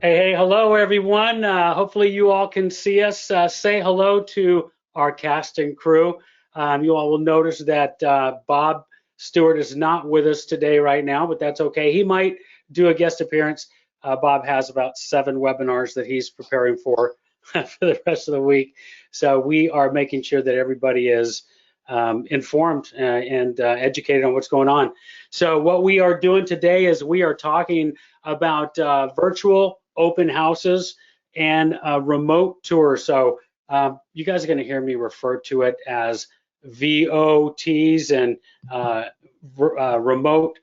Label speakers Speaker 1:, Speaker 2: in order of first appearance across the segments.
Speaker 1: Hey, hello everyone. Hopefully you all can see us. Say hello to our cast and crew. You all will notice that Bob Stewart is not with us today right now, but that's okay. He might do a guest appearance. Bob has about 7 webinars that he's preparing for for the rest of the week. So we are making sure that everybody is informed and educated on what's going on. So what we are doing today is we are talking about virtual open houses and remote tours. So you guys are going to hear me refer to it as VOTs and remote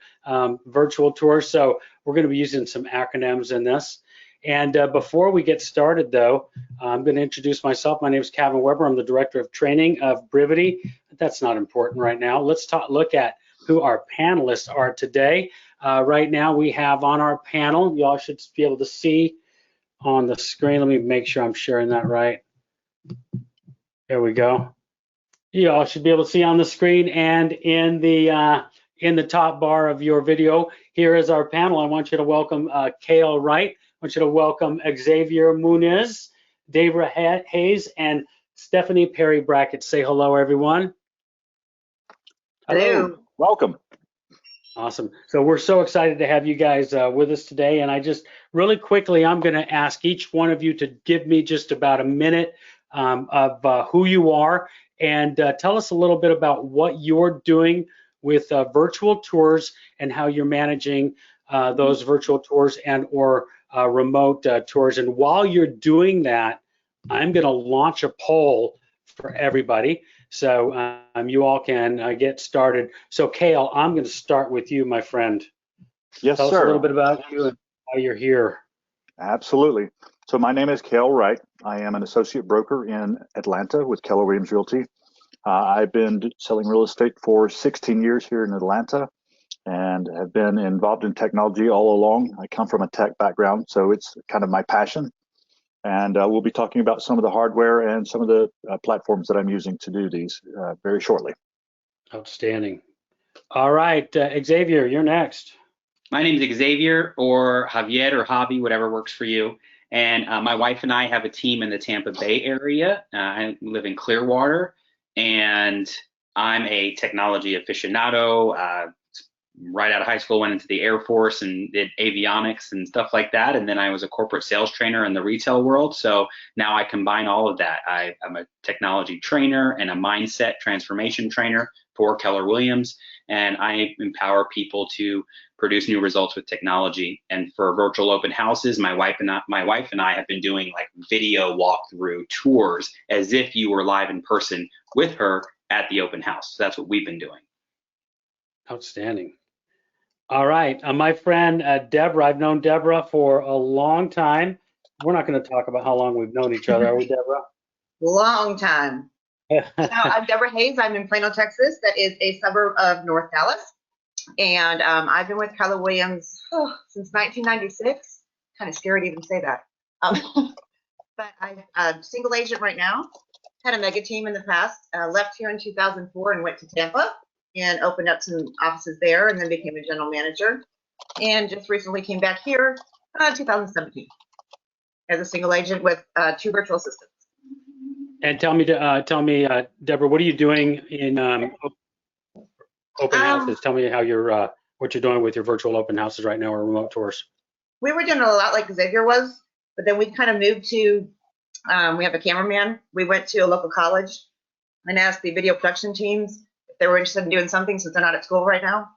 Speaker 1: virtual tours. So we're going to be using some acronyms in this. And before we get started, though, I'm going to introduce myself. My name is Cavin Weber. I'm the Director of Training of Brivity. But that's not important right now. Let's look at who our panelists are today. Right now we have on our panel, you all should be able to see on the screen. Let me make sure I'm sharing that right. There we go. You all should be able to see on the screen and in the top bar of your video. Here is our panel. I want you to welcome Kale Wright. I want you to welcome Xavier Muniz, Deborah Hays, and Stephanie Perry Brackett. Say hello, everyone.
Speaker 2: Hello.
Speaker 3: Welcome.
Speaker 1: Awesome. So we're so excited to have you guys with us today. And I just really quickly, I'm going to ask each one of you to give me just about a minute of who you are and tell us a little bit about what you're doing with virtual tours and how you're managing those virtual tours and or remote tours. And while you're doing that, I'm going to launch a poll for everybody. So you all can get started. So Kale, I'm going to start with you, my friend.
Speaker 3: Yes,
Speaker 1: Tell
Speaker 3: sir.
Speaker 1: us a little bit about you and why you're here.
Speaker 3: Absolutely. So my name is Kale Wright. I am an associate broker in Atlanta with Keller Williams Realty. I've been selling real estate for 16 years here in Atlanta and have been involved in technology all along. I come from a tech background, so it's kind of my passion. And we'll be talking about some of the hardware and some of the platforms that I'm using to do these very shortly.
Speaker 1: Outstanding. All right, Xavier, you're next.
Speaker 2: My name is Xavier or Javier or Javi, whatever works for you. And my wife and I have a team in the Tampa Bay area. I live in Clearwater, and I'm a technology aficionado. Right out of high school, went into the Air Force and did avionics and stuff like that. And then I was a corporate sales trainer in the retail world. So now I combine all of that. I'm a technology trainer and a mindset transformation trainer for Keller Williams. And I empower people to produce new results with technology. And for virtual open houses, my wife and I have been doing like video walkthrough tours as if you were live in person with her at the open house. So that's what we've been doing.
Speaker 1: Outstanding. All right, my friend Deborah, I've known Deborah for a long time. We're not going to talk about how long we've known each other, are we, Deborah?
Speaker 4: Long time. So I'm Deborah Hays. I'm in Plano, Texas. That is a suburb of North Dallas. And I've been with Keller Williams since 1996. Kind of scary to even say that. But I'm a single agent right now. Had a mega team in the past. Left here in 2004 and went to Tampa and opened up some offices there and then became a general manager. And just recently came back here 2017 as a single agent with 2 virtual assistants.
Speaker 1: And tell me, Deborah, what are you doing in open houses? Tell me how you're what you're doing with your virtual open houses right now or remote tours.
Speaker 4: We were doing a lot like Xavier was, but then we kind of moved to, we have a cameraman. We went to a local college and asked the video production teams if they were interested in doing something since they're not at school right now.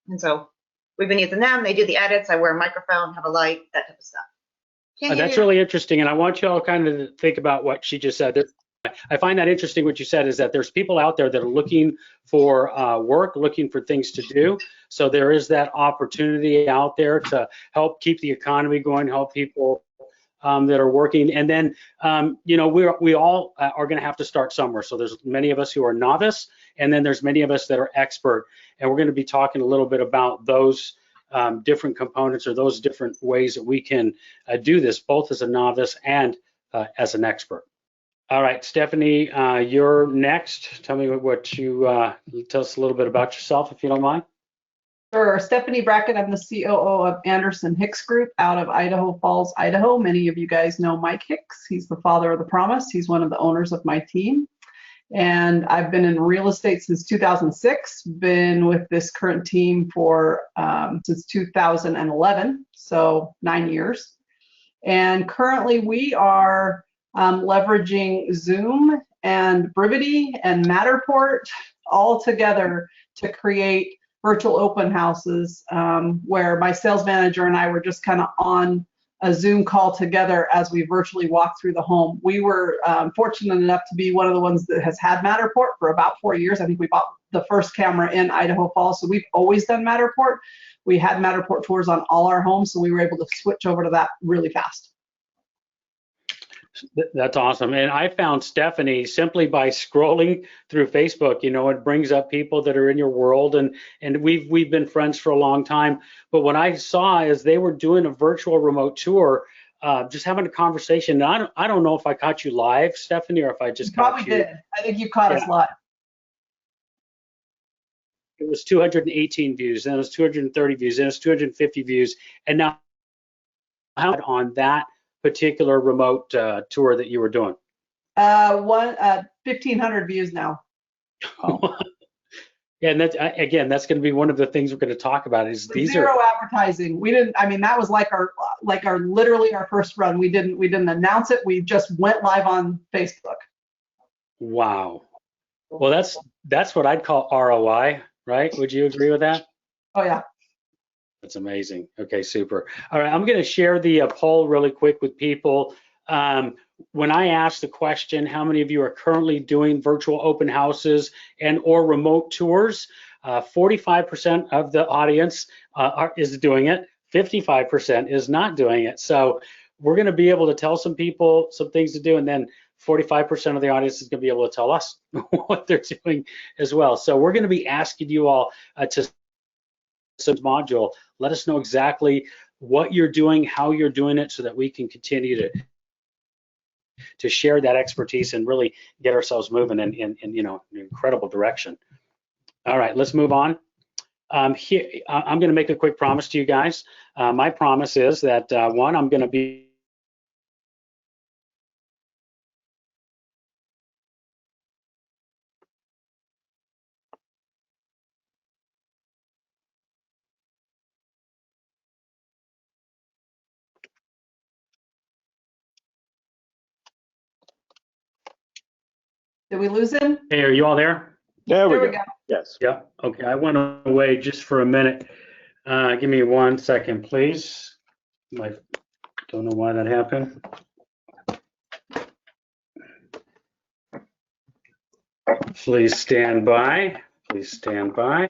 Speaker 4: And so we've been using them. They do the edits. I wear a microphone, have a light, that type of stuff.
Speaker 1: That's really interesting. And I want you all kind of to think about what she just said. I find that interesting what you said is that there's people out there that are looking for work, looking for things to do. So there is that opportunity out there to help keep the economy going, help people that are working. And then, you know, we all are going to have to start somewhere. So there's many of us who are novice, and then there's many of us that are expert. And we're going to be talking a little bit about those different components or those different ways that we can do this, both as a novice and as an expert. All right, Stephanie, you're next. Tell me what you tell us a little bit about yourself, if you don't mind.
Speaker 5: Sure. Stephanie Brackett, I'm the COO of Anderson Hicks Group out of Idaho Falls, Idaho. Many of you guys know Mike Hicks. He's the father of the promise. He's one of the owners of my team. And I've been in real estate since 2006, been with this current team for since 2011, so 9 years. And currently we are leveraging Zoom and Brivity and Matterport all together to create virtual open houses where my sales manager and I were just kind of on a Zoom call together as we virtually walked through the home. We were fortunate enough to be one of the ones that has had Matterport for about 4 years. I think we bought the first camera in Idaho Falls, so we've always done Matterport. We had Matterport tours on all our homes, so we were able to switch over to that really fast.
Speaker 1: That's awesome. And I found Stephanie simply by scrolling through Facebook. You know, it brings up people that are in your world, and we've been friends for a long time. But what I saw is they were doing a virtual remote tour, just having a conversation. And I don't know if I caught you live, Stephanie, or if I just caught you.
Speaker 5: Probably did. I think you caught us live.
Speaker 1: It was 218 views, then it was 230 views, then it was 250 views, and now on that particular remote tour that you were doing?
Speaker 5: 1,500 views now.
Speaker 1: Oh. Yeah, and that's again, that's going to be one of the things we're going to talk about. Is these
Speaker 5: zero advertising. We didn't. I mean, that was like our literally our first run. We didn't announce it. We just went live on Facebook.
Speaker 1: Wow. Well, that's what I'd call ROI, right? Would you agree with that?
Speaker 5: Oh yeah.
Speaker 1: That's amazing. Okay, super. All right, I'm going to share the poll really quick with people. When I asked the question, how many of you are currently doing virtual open houses and or remote tours? 45% of the audience is doing it. 55% is not doing it. So we're going to be able to tell some people some things to do, and then 45% of the audience is going to be able to tell us what they're doing as well. So we're going to be asking you all to module. Let us know exactly what you're doing, how you're doing it, so that we can continue to share that expertise and really get ourselves moving in you know, an incredible direction. All right, let's move on. Here, I'm going to make a quick promise to you guys. My promise is that one, I'm going to be
Speaker 5: Did we lose him?
Speaker 1: Hey, are you all there?
Speaker 3: There we
Speaker 5: There
Speaker 3: go. Yes.
Speaker 1: Yeah. Okay, I went away just for a minute. Give me 1 second, please. I don't know why that happened. Please stand by. Please stand by.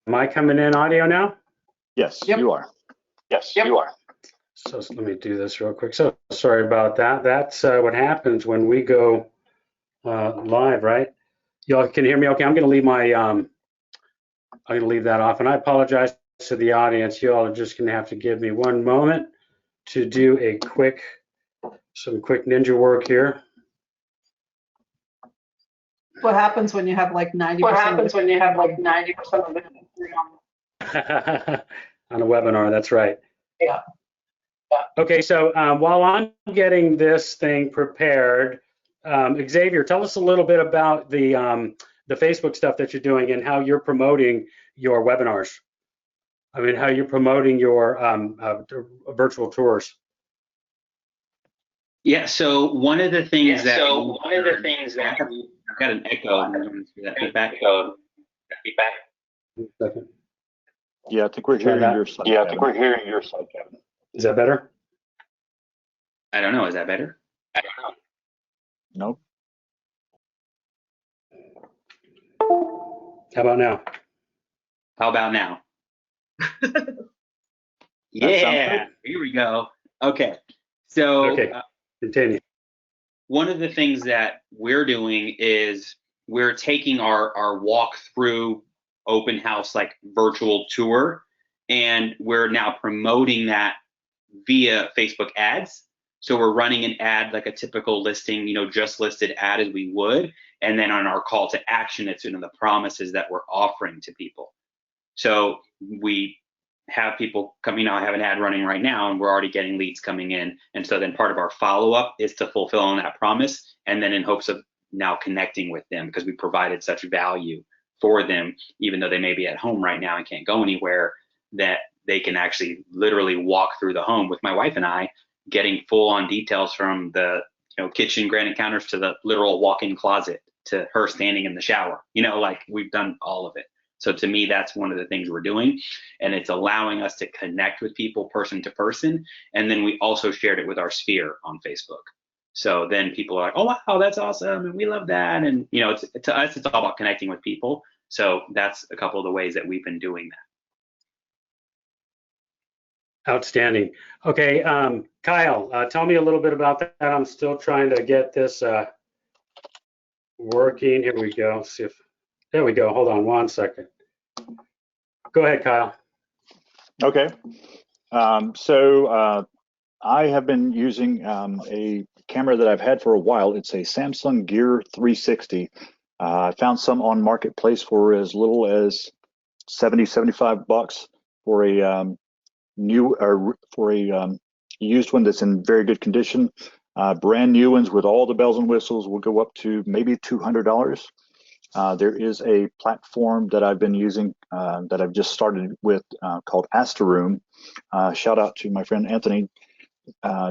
Speaker 1: Am I coming in audio now?
Speaker 3: Yes,
Speaker 5: Yep.
Speaker 3: you are. Yes, you are.
Speaker 1: So let me do this real quick. So sorry about that. That's what happens when we go live, right? Y'all can hear me okay? I'm going to leave my I'm going to leave that off, and I apologize to the audience. You all are just going to have to give me 1 moment to do some quick ninja work here.
Speaker 5: What happens when you have like 90%?
Speaker 6: What happens when you have like 90% of the
Speaker 1: On a webinar, that's right.
Speaker 5: Yeah.
Speaker 1: Okay, so while I'm getting this thing prepared, Xavier, tell us a little bit about the Facebook stuff that you're doing and how you're promoting your webinars. I mean, how you're promoting your virtual tours.
Speaker 2: Yeah. So one of the things that
Speaker 6: I've
Speaker 2: got an echo. That feedback.
Speaker 3: Yeah, I think we're hearing your side.
Speaker 6: Yeah, I think we're hearing your side, Kevin.
Speaker 1: Is that better?
Speaker 2: I don't know. Is that better?
Speaker 3: Nope.
Speaker 1: How about now?
Speaker 2: How about now? Yeah, here we go. Okay. So
Speaker 1: Okay, continue.
Speaker 2: one of the things that we're doing is we're taking our walk through open house, like virtual tour, and we're now promoting that via Facebook ads. So we're running an ad like a typical listing, just listed ad as we would. And then on our call to action, it's the promises that we're offering to people. So we have people coming out, I have an ad running right now, and we're already getting leads coming in. And so then part of our follow-up is to fulfill on that promise, and then in hopes of now connecting with them, because we provided such value for them, even though they may be at home right now and can't go anywhere, that they can actually literally walk through the home with my wife and I, getting full on details from the kitchen granite counters to the literal walk-in closet to her standing in the shower. Like we've done all of it. So to me, that's one of the things we're doing, and it's allowing us to connect with people person to person. And then we also shared it with our sphere on Facebook. So then people are like, oh, wow, that's awesome, and we love that. And to us, it's all about connecting with people. So that's a couple of the ways that we've been doing that.
Speaker 1: Outstanding. Okay, Kyle, tell me a little bit about that. I'm still trying to get this working. Here we go. See if there we go. Hold on one second. Go ahead, Kyle.
Speaker 3: Okay. So I have been using a camera that I've had for a while. It's a Samsung Gear 360. I found some on Marketplace for as little as $75 for a used one that's in very good condition. Brand new ones with all the bells and whistles will go up to maybe $200. There is a platform that I've been using that I've just started with called Astaroom. Shout out to my friend Anthony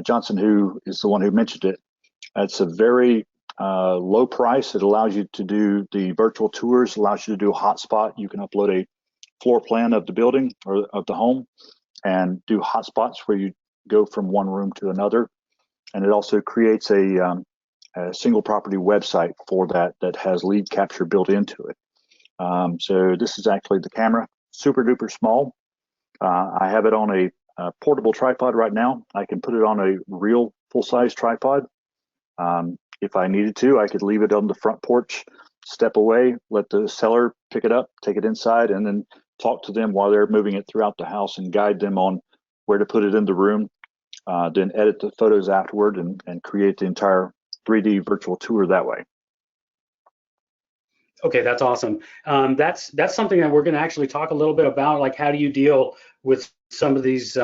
Speaker 3: Johnson, who is the one who mentioned it. It's a very low price. It allows you to do the virtual tours, allows you to do a hotspot. You can upload a floor plan of the building or of the home and do hotspots where you go from one room to another. And it also creates a single property website for that has lead capture built into it. So this is actually the camera, super duper small. I have it on a portable tripod right now. I can put it on a real full-size tripod. If I needed to, I could leave it on the front porch, step away, let the seller pick it up, take it inside, and then talk to them while they're moving it throughout the house and guide them on where to put it in the room. Then edit the photos afterward and create the entire 3D virtual tour that way.
Speaker 1: Okay, that's awesome. That's something that we're going to actually talk a little bit about, like how do you deal with some of these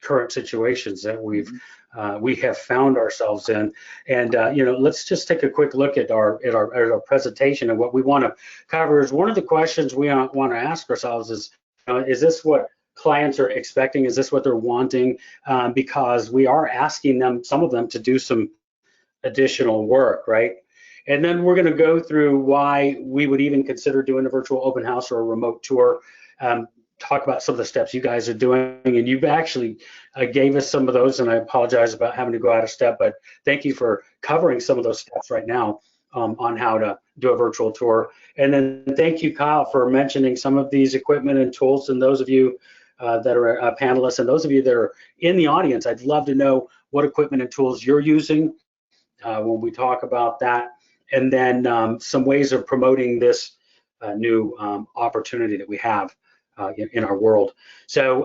Speaker 1: current situations that we have found ourselves in. And let's just take a quick look at our presentation, and what we want to cover is one of the questions we want to ask ourselves is this what clients are expecting? Is this what they're wanting? Because we are asking them, some of them, to do some additional work, right? And then we're going to go through why we would even consider doing a virtual open house or a remote tour. Talk about some of the steps you guys are doing, and you've actually gave us some of those, and I apologize about having to go out of step, but thank you for covering some of those steps right now on how to do a virtual tour. And then thank you, Kyle, for mentioning some of these equipment and tools, and those of you that are panelists and those of you that are in the audience, I'd love to know what equipment and tools you're using when we talk about that, and then some ways of promoting this new opportunity that we have in our world. So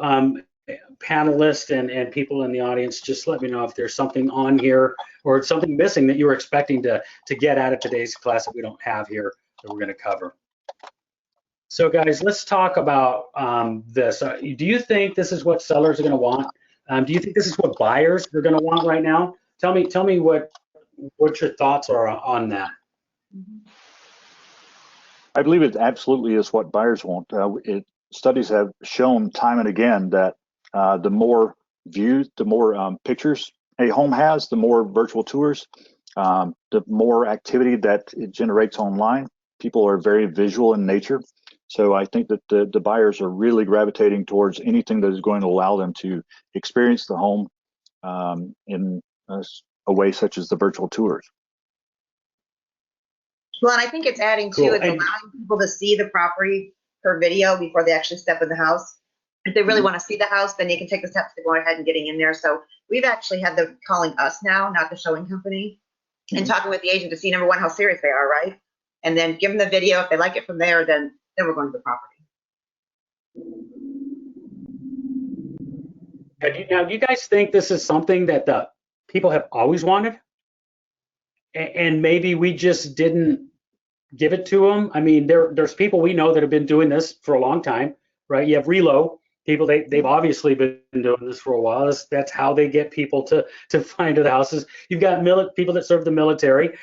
Speaker 1: panelists and people in the audience, just let me know if there's something on here or something missing that you were expecting to get out of today's class that we don't have here that we're going to cover. So guys, let's talk about this. Do you think this is what sellers are going to want? Do you think this is what buyers are going to want right now? Tell me what your thoughts are on that.
Speaker 3: I believe it absolutely is what buyers want. Studies have shown time and again that the more views, the more pictures a home has, the more virtual tours, the more activity that it generates online. People are very visual in nature. So I think that the buyers are really gravitating towards anything that is going to allow them to experience the home in a way such as the virtual tours.
Speaker 4: Well, and I think it's adding too, it's allowing people to see the property per video before they actually step in the house. If they really want to see the house, then they can take the steps to go ahead and getting in there. So we've actually had them calling us now, not the showing company, and talking with the agent to see, number one, how serious they are, right? And then give them the video. If they like it from there, then we're going to the property.
Speaker 1: Now, do you guys think this is something that the people have always wanted? And maybe we just didn't give it to them? I mean, there's people we know that have been doing this for a long time, right? You have Relo people, they've obviously been doing this for a while. That's how they get people to find the houses. You've got people that serve the military.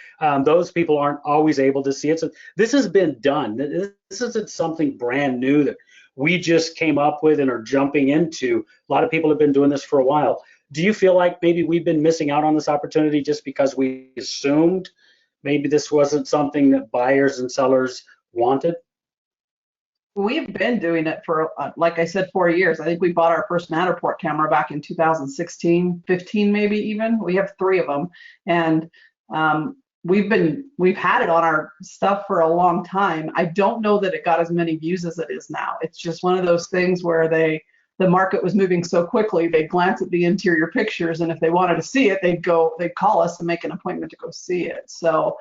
Speaker 1: Those people aren't always able to see it. So this has been done. This isn't something brand new that we just came up with and are jumping into. A lot of people have been doing this for a while. Do you feel like maybe we've been missing out on this opportunity just because we assumed maybe this wasn't something that buyers and sellers wanted?
Speaker 5: We've been doing it for, like I said, 4 years. I think we bought our first Matterport camera back in 2016, 15 maybe even. We have 3 of them. And we've had it on our stuff for a long time. I don't know that it got as many views as it is now. It's just one of those things where the market was moving so quickly, they'd glance at the interior pictures, and if they wanted to see it, they'd call us and make an appointment to go see it. So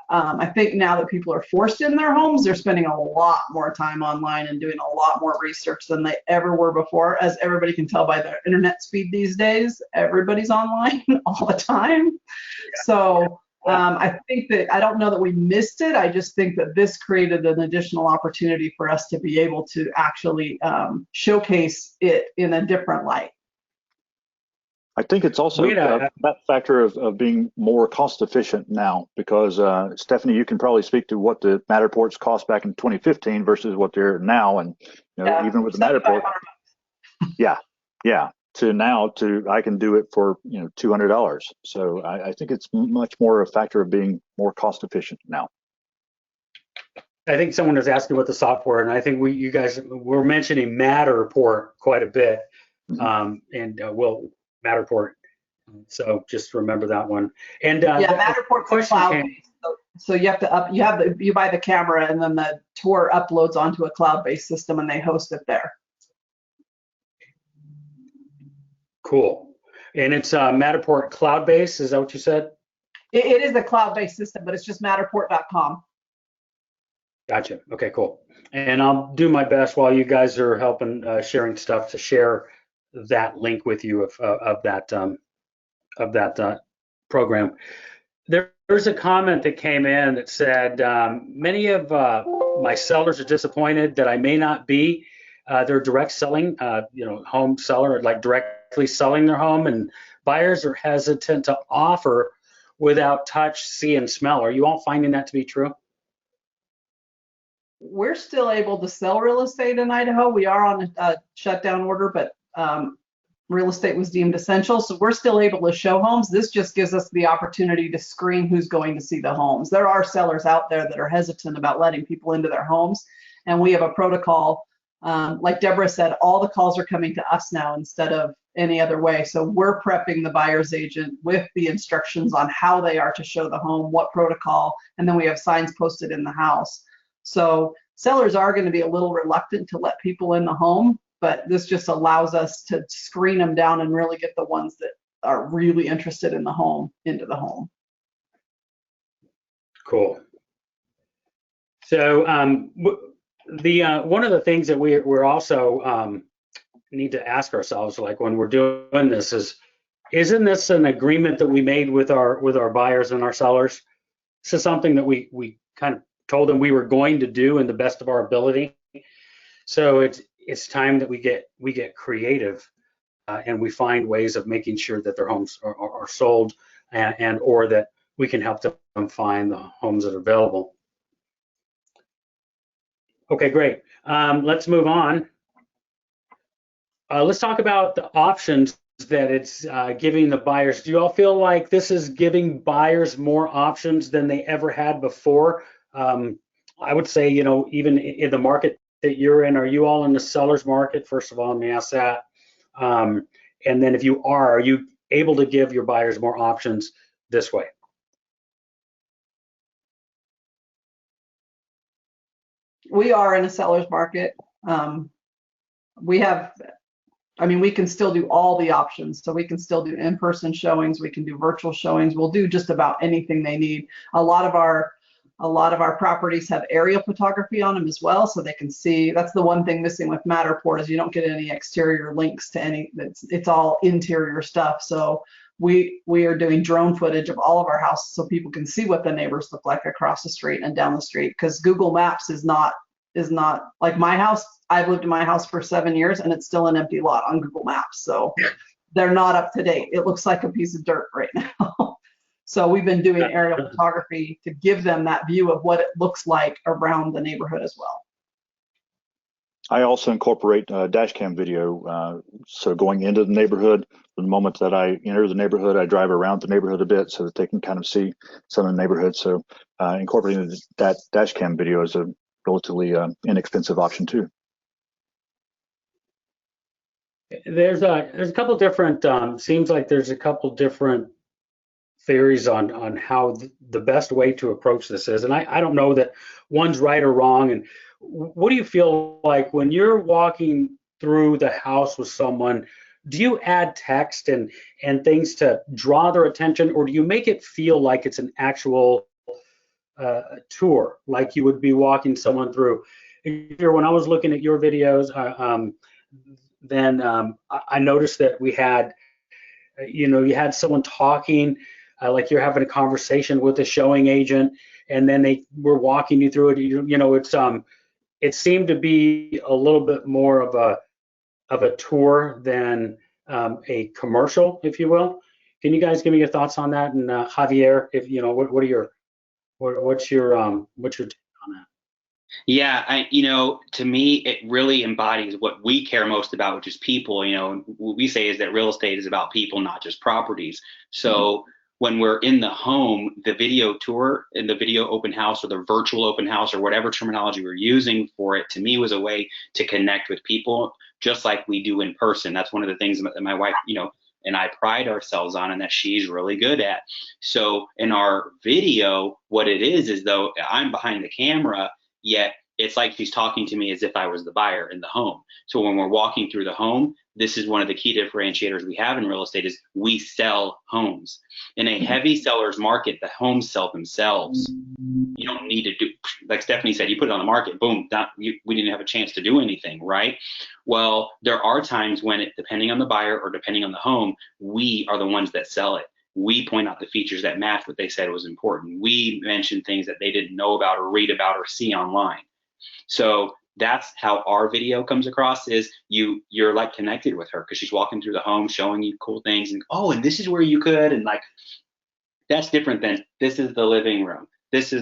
Speaker 5: I think now that people are forced in their homes, they're spending a lot more time online and doing a lot more research than they ever were before. As everybody can tell by the internet speed these days, everybody's online all the time. Yeah. So I think that, I don't know that we missed it. I just think that this created an additional opportunity for us to be able to actually showcase it in a different light.
Speaker 3: I think it's also that factor of being more cost efficient now, because Stephanie, you can probably speak to what the Matterports cost back in 2015 versus what they're now, and even with the Matterport, to now I can do it for $200. So I think it's much more a factor of being more cost efficient now.
Speaker 1: I think someone was asking about the software, and I think you guys were mentioning Matterport quite a bit, and we'll Matterport. So just remember that one. And
Speaker 5: Matterport's cloud-based. So you have to you buy the camera, and then the tour uploads onto a cloud-based system, and they host it there.
Speaker 1: Cool. And it's Matterport cloud-based. Is that what you said?
Speaker 5: It is a cloud-based system, but it's just Matterport.com.
Speaker 1: Gotcha. Okay, cool. And I'll do my best while you guys are helping sharing stuff to share that link with you of that program. There's a comment that came in that said many of my sellers are disappointed that I may not be their direct selling, home seller, like directly selling their home, and buyers are hesitant to offer without touch, see, and smell. Are you all finding that to be true?
Speaker 5: We're still able to sell real estate in Idaho. We are on a shutdown order, but real estate was deemed essential, so we're still able to show homes. This just gives us the opportunity to screen who's going to see the homes. There are sellers out there that are hesitant about letting people into their homes, and we have a protocol. Like Deborah said, all the calls are coming to us now instead of any other way. So we're prepping the buyer's agent with the instructions on how they are to show the home, what protocol, and then we have signs posted in the house. So sellers are going to be a little reluctant to let people in the home, but this just allows us to screen them down and really get the ones that are really interested in the home into the home.
Speaker 1: Cool. So one of the things that we're also need to ask ourselves, like when we're doing this, isn't this an agreement that we made with our buyers and our sellers? This is something that we kind of told them we were going to do in the best of our ability. So it's time that we get creative and we find ways of making sure that their homes are sold and or that we can help them find the homes that are available. Okay, great. Let's move on. Let's talk about the options that it's giving the buyers. Do you all feel like this is giving buyers more options than they ever had before? I would say, even in the market that you're in, are you all in the seller's market? First of all, let me ask that. And then if you are you able to give your buyers more options this way?
Speaker 5: We are in a seller's market. we have, I mean, we can still do all the options. So we can still do in-person showings. We can do virtual showings. We'll do just about anything they need. A lot of our properties have aerial photography on them as well, so they can see. That's the one thing missing with Matterport is you don't get any exterior links to any. It's all interior stuff. So we are doing drone footage of all of our houses so people can see what the neighbors look like across the street and down the street. Because Google Maps is not like my house. I've lived in my house for 7 years and it's still an empty lot on Google Maps. So they're not up to date. It looks like a piece of dirt right now. So we've been doing aerial photography to give them that view of what it looks like around the neighborhood as well.
Speaker 3: I also incorporate dash cam video. So going into the neighborhood, the moment that I enter the neighborhood, I drive around the neighborhood a bit so that they can kind of see some of the neighborhood. So incorporating that dash cam video is a relatively inexpensive option too.
Speaker 1: There's a couple different, seems like there's a couple different theories on how the best way to approach this is. And I don't know that one's right or wrong. And what do you feel like when you're walking through the house with someone? Do you add text and things to draw their attention, or do you make it feel like it's an actual tour, like you would be walking someone through? When I was looking at your videos, then I noticed that we had, you had someone talking, like you're having a conversation with a showing agent, and then they were walking you through it. It seemed to be a little bit more of a tour than a commercial, if you will. Can you guys give me your thoughts on that? And Xavier, if what's your take on that?
Speaker 2: Yeah, to me, it really embodies what we care most about, which is people. What we say is that real estate is about people, not just properties. So when we're in the home, the video tour and the video open house or the virtual open house or whatever terminology we're using for it, to me was a way to connect with people just like we do in person. That's one of the things that my wife, and I pride ourselves on and that she's really good at. So in our video, what it is though I'm behind the camera, yet it's like she's talking to me as if I was the buyer in the home. So when we're walking through the home, this is one of the key differentiators we have in real estate is we sell homes. In a heavy seller's market, the homes sell themselves. You don't need to do, like Stephanie said, you put it on the market, boom, we didn't have a chance to do anything, right? Well, there are times when depending on the buyer or depending on the home, we are the ones that sell it. We point out the features that match what they said was important. We mention things that they didn't know about or read about or see online. So that's how our video comes across is you're like connected with her because she's walking through the home, showing you cool things and and this is where you could, and like, that's different than this is the living room. That's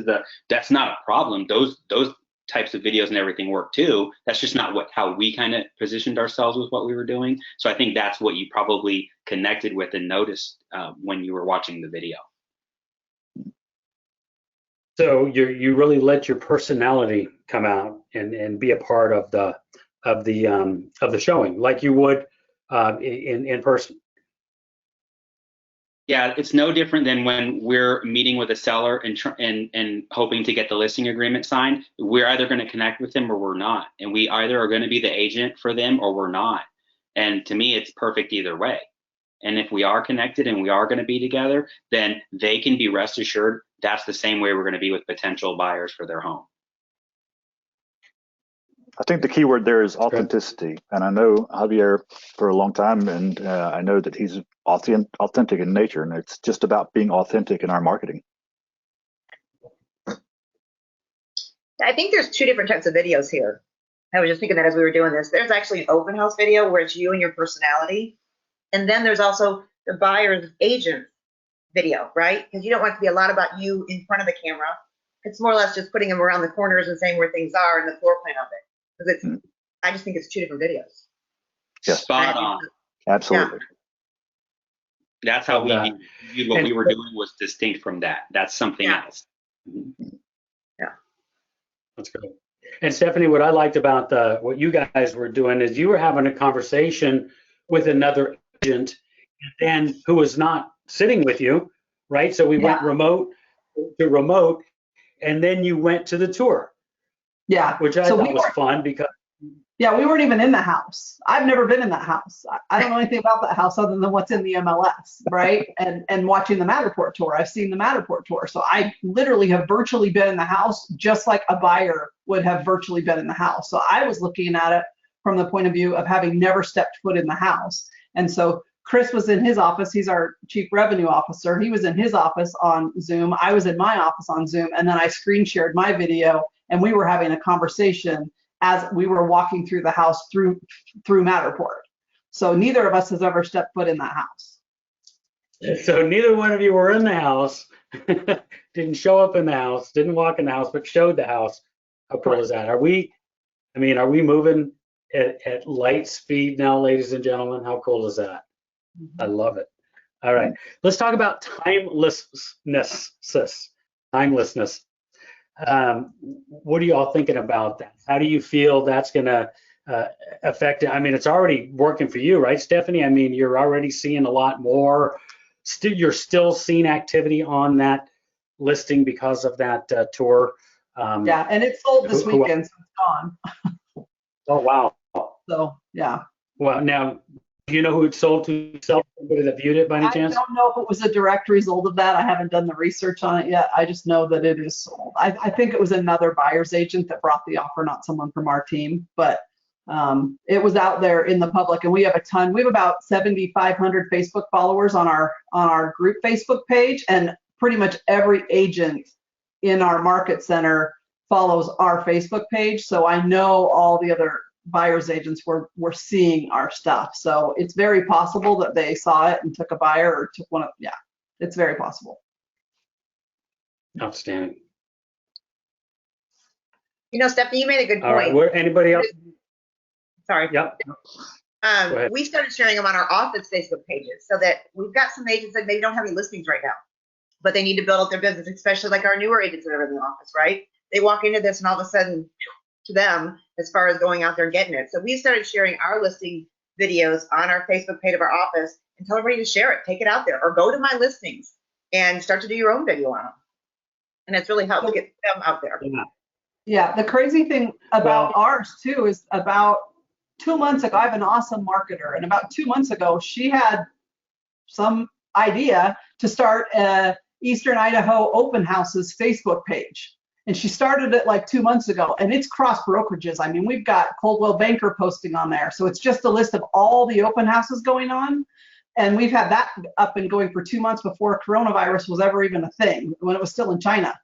Speaker 2: not a problem. Those types of videos and everything work too. That's just not how we kind of positioned ourselves with what we were doing. So I think that's what you probably connected with and noticed when you were watching the video.
Speaker 1: So you really let your personality come out and be a part of the showing like you would in person.
Speaker 2: Yeah, it's no different than when we're meeting with a seller and hoping to get the listing agreement signed. We're either going to connect with them or we're not, and we either are going to be the agent for them or we're not. And to me, it's perfect either way. And if we are connected and we are going to be together, then they can be rest assured that's the same way we're going to be with potential buyers for their home.
Speaker 3: I think the key word there is authenticity. And I know Xavier for a long time, and I know that he's authentic in nature, and it's just about being authentic in our marketing.
Speaker 4: I think there's two different types of videos here. I was just thinking that as we were doing this. There's actually an open house video where it's you and your personality. And then there's also the buyer's agent video, right? Because you don't want it to be a lot about you in front of the camera. It's more or less just putting them around the corners and saying where things are and the floor plan of it. Because I just think it's two different videos.
Speaker 3: Yes.
Speaker 2: Spot on.
Speaker 3: Absolutely.
Speaker 2: Yeah. That's how we viewed what we were doing was distinct from that. That's something else.
Speaker 4: Yeah.
Speaker 1: That's good. And Stephanie, what I liked about what you guys were doing is you were having a conversation with another agent and who was not sitting with you, right? So we went remote to remote, and then you went to the tour.
Speaker 5: Yeah.
Speaker 1: Which I thought was fun because
Speaker 5: Yeah, we weren't even in the house. I've never been in that house. I don't know anything about that house other than what's in the MLS, right? And watching the Matterport tour. I've seen the Matterport tour. So I literally have virtually been in the house just like a buyer would have virtually been in the house. So I was looking at it from the point of view of having never stepped foot in the house. And so Chris was in his office. He's our chief revenue officer. He was in his office on Zoom. I was in my office on Zoom. And then I screen shared my video and we were having a conversation as we were walking through the house through Matterport. So neither of us has ever stepped foot in that house.
Speaker 1: So neither one of you were in the house, didn't show up in the house, didn't walk in the house, but showed the house. How cool is that? Are we moving at light speed now, ladies and gentlemen? How cool is that? I love it. All right, let's talk about timelessness. Timelessness. What are you all thinking about that? How do you feel that's going to affect it? I mean, it's already working for you, right, Stephanie? I mean, you're already seeing a lot more. You're still seeing activity on that listing because of that tour.
Speaker 5: Yeah, and it sold this weekend, so it's gone.
Speaker 1: Oh, wow.
Speaker 5: So, yeah.
Speaker 1: Well, now, do you know who it sold to? Somebody that viewed it by any chance?
Speaker 5: I don't know if it was a direct result of that. I haven't done the research on it yet. I just know that it is sold. I think it was another buyer's agent that brought the offer, not someone from our team, but it was out there in the public, and we have a ton. We have about 7,500 Facebook followers on our group Facebook page, and pretty much every agent in our market center follows our Facebook page. So I know all the other buyer's agents were seeing our stuff. So it's very possible that they saw it and took a buyer or took one of, yeah, it's very possible.
Speaker 1: Outstanding.
Speaker 4: You know, Stephanie, you made a good point.
Speaker 1: All right, where, anybody else?
Speaker 4: Sorry.
Speaker 1: Yep.
Speaker 4: We started sharing them on our office Facebook pages so that we've got some agents that maybe don't have any listings right now, but they need to build up their business, especially like our newer agents that are in the office, right? They walk into this and all of a sudden, to them, as far as going out there and getting it. So we started sharing our listing videos on our Facebook page of our office and tell everybody to share it, take it out there, or go to my listings and start to do your own video on them. And it's really helped get them out there.
Speaker 5: Yeah, the crazy thing about ours too is about 2 months ago, I have an awesome marketer, and about 2 months ago, she had some idea to start a Eastern Idaho open houses Facebook page. And she started it like 2 months ago, and it's cross brokerages. I mean, we've got Coldwell Banker posting on there. So it's just a list of all the open houses going on. And we've had that up and going for 2 months before coronavirus was ever even a thing, when it was still in China.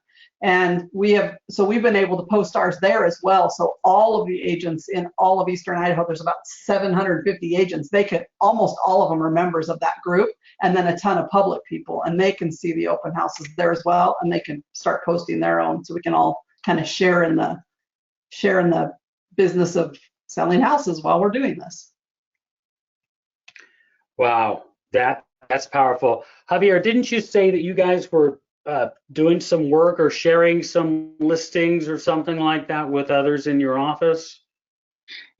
Speaker 5: And we've been able to post ours there as well. So all of the agents in all of Eastern Idaho, there's about 750 agents. Almost all of them are members of that group, and then a ton of public people, and they can see the open houses there as well, and they can start posting their own, so we can all kind of share in the business of selling houses while we're doing this.
Speaker 1: Wow, that's powerful. Javier, didn't you say that you guys were doing some work or sharing some listings or something like that with others in your office?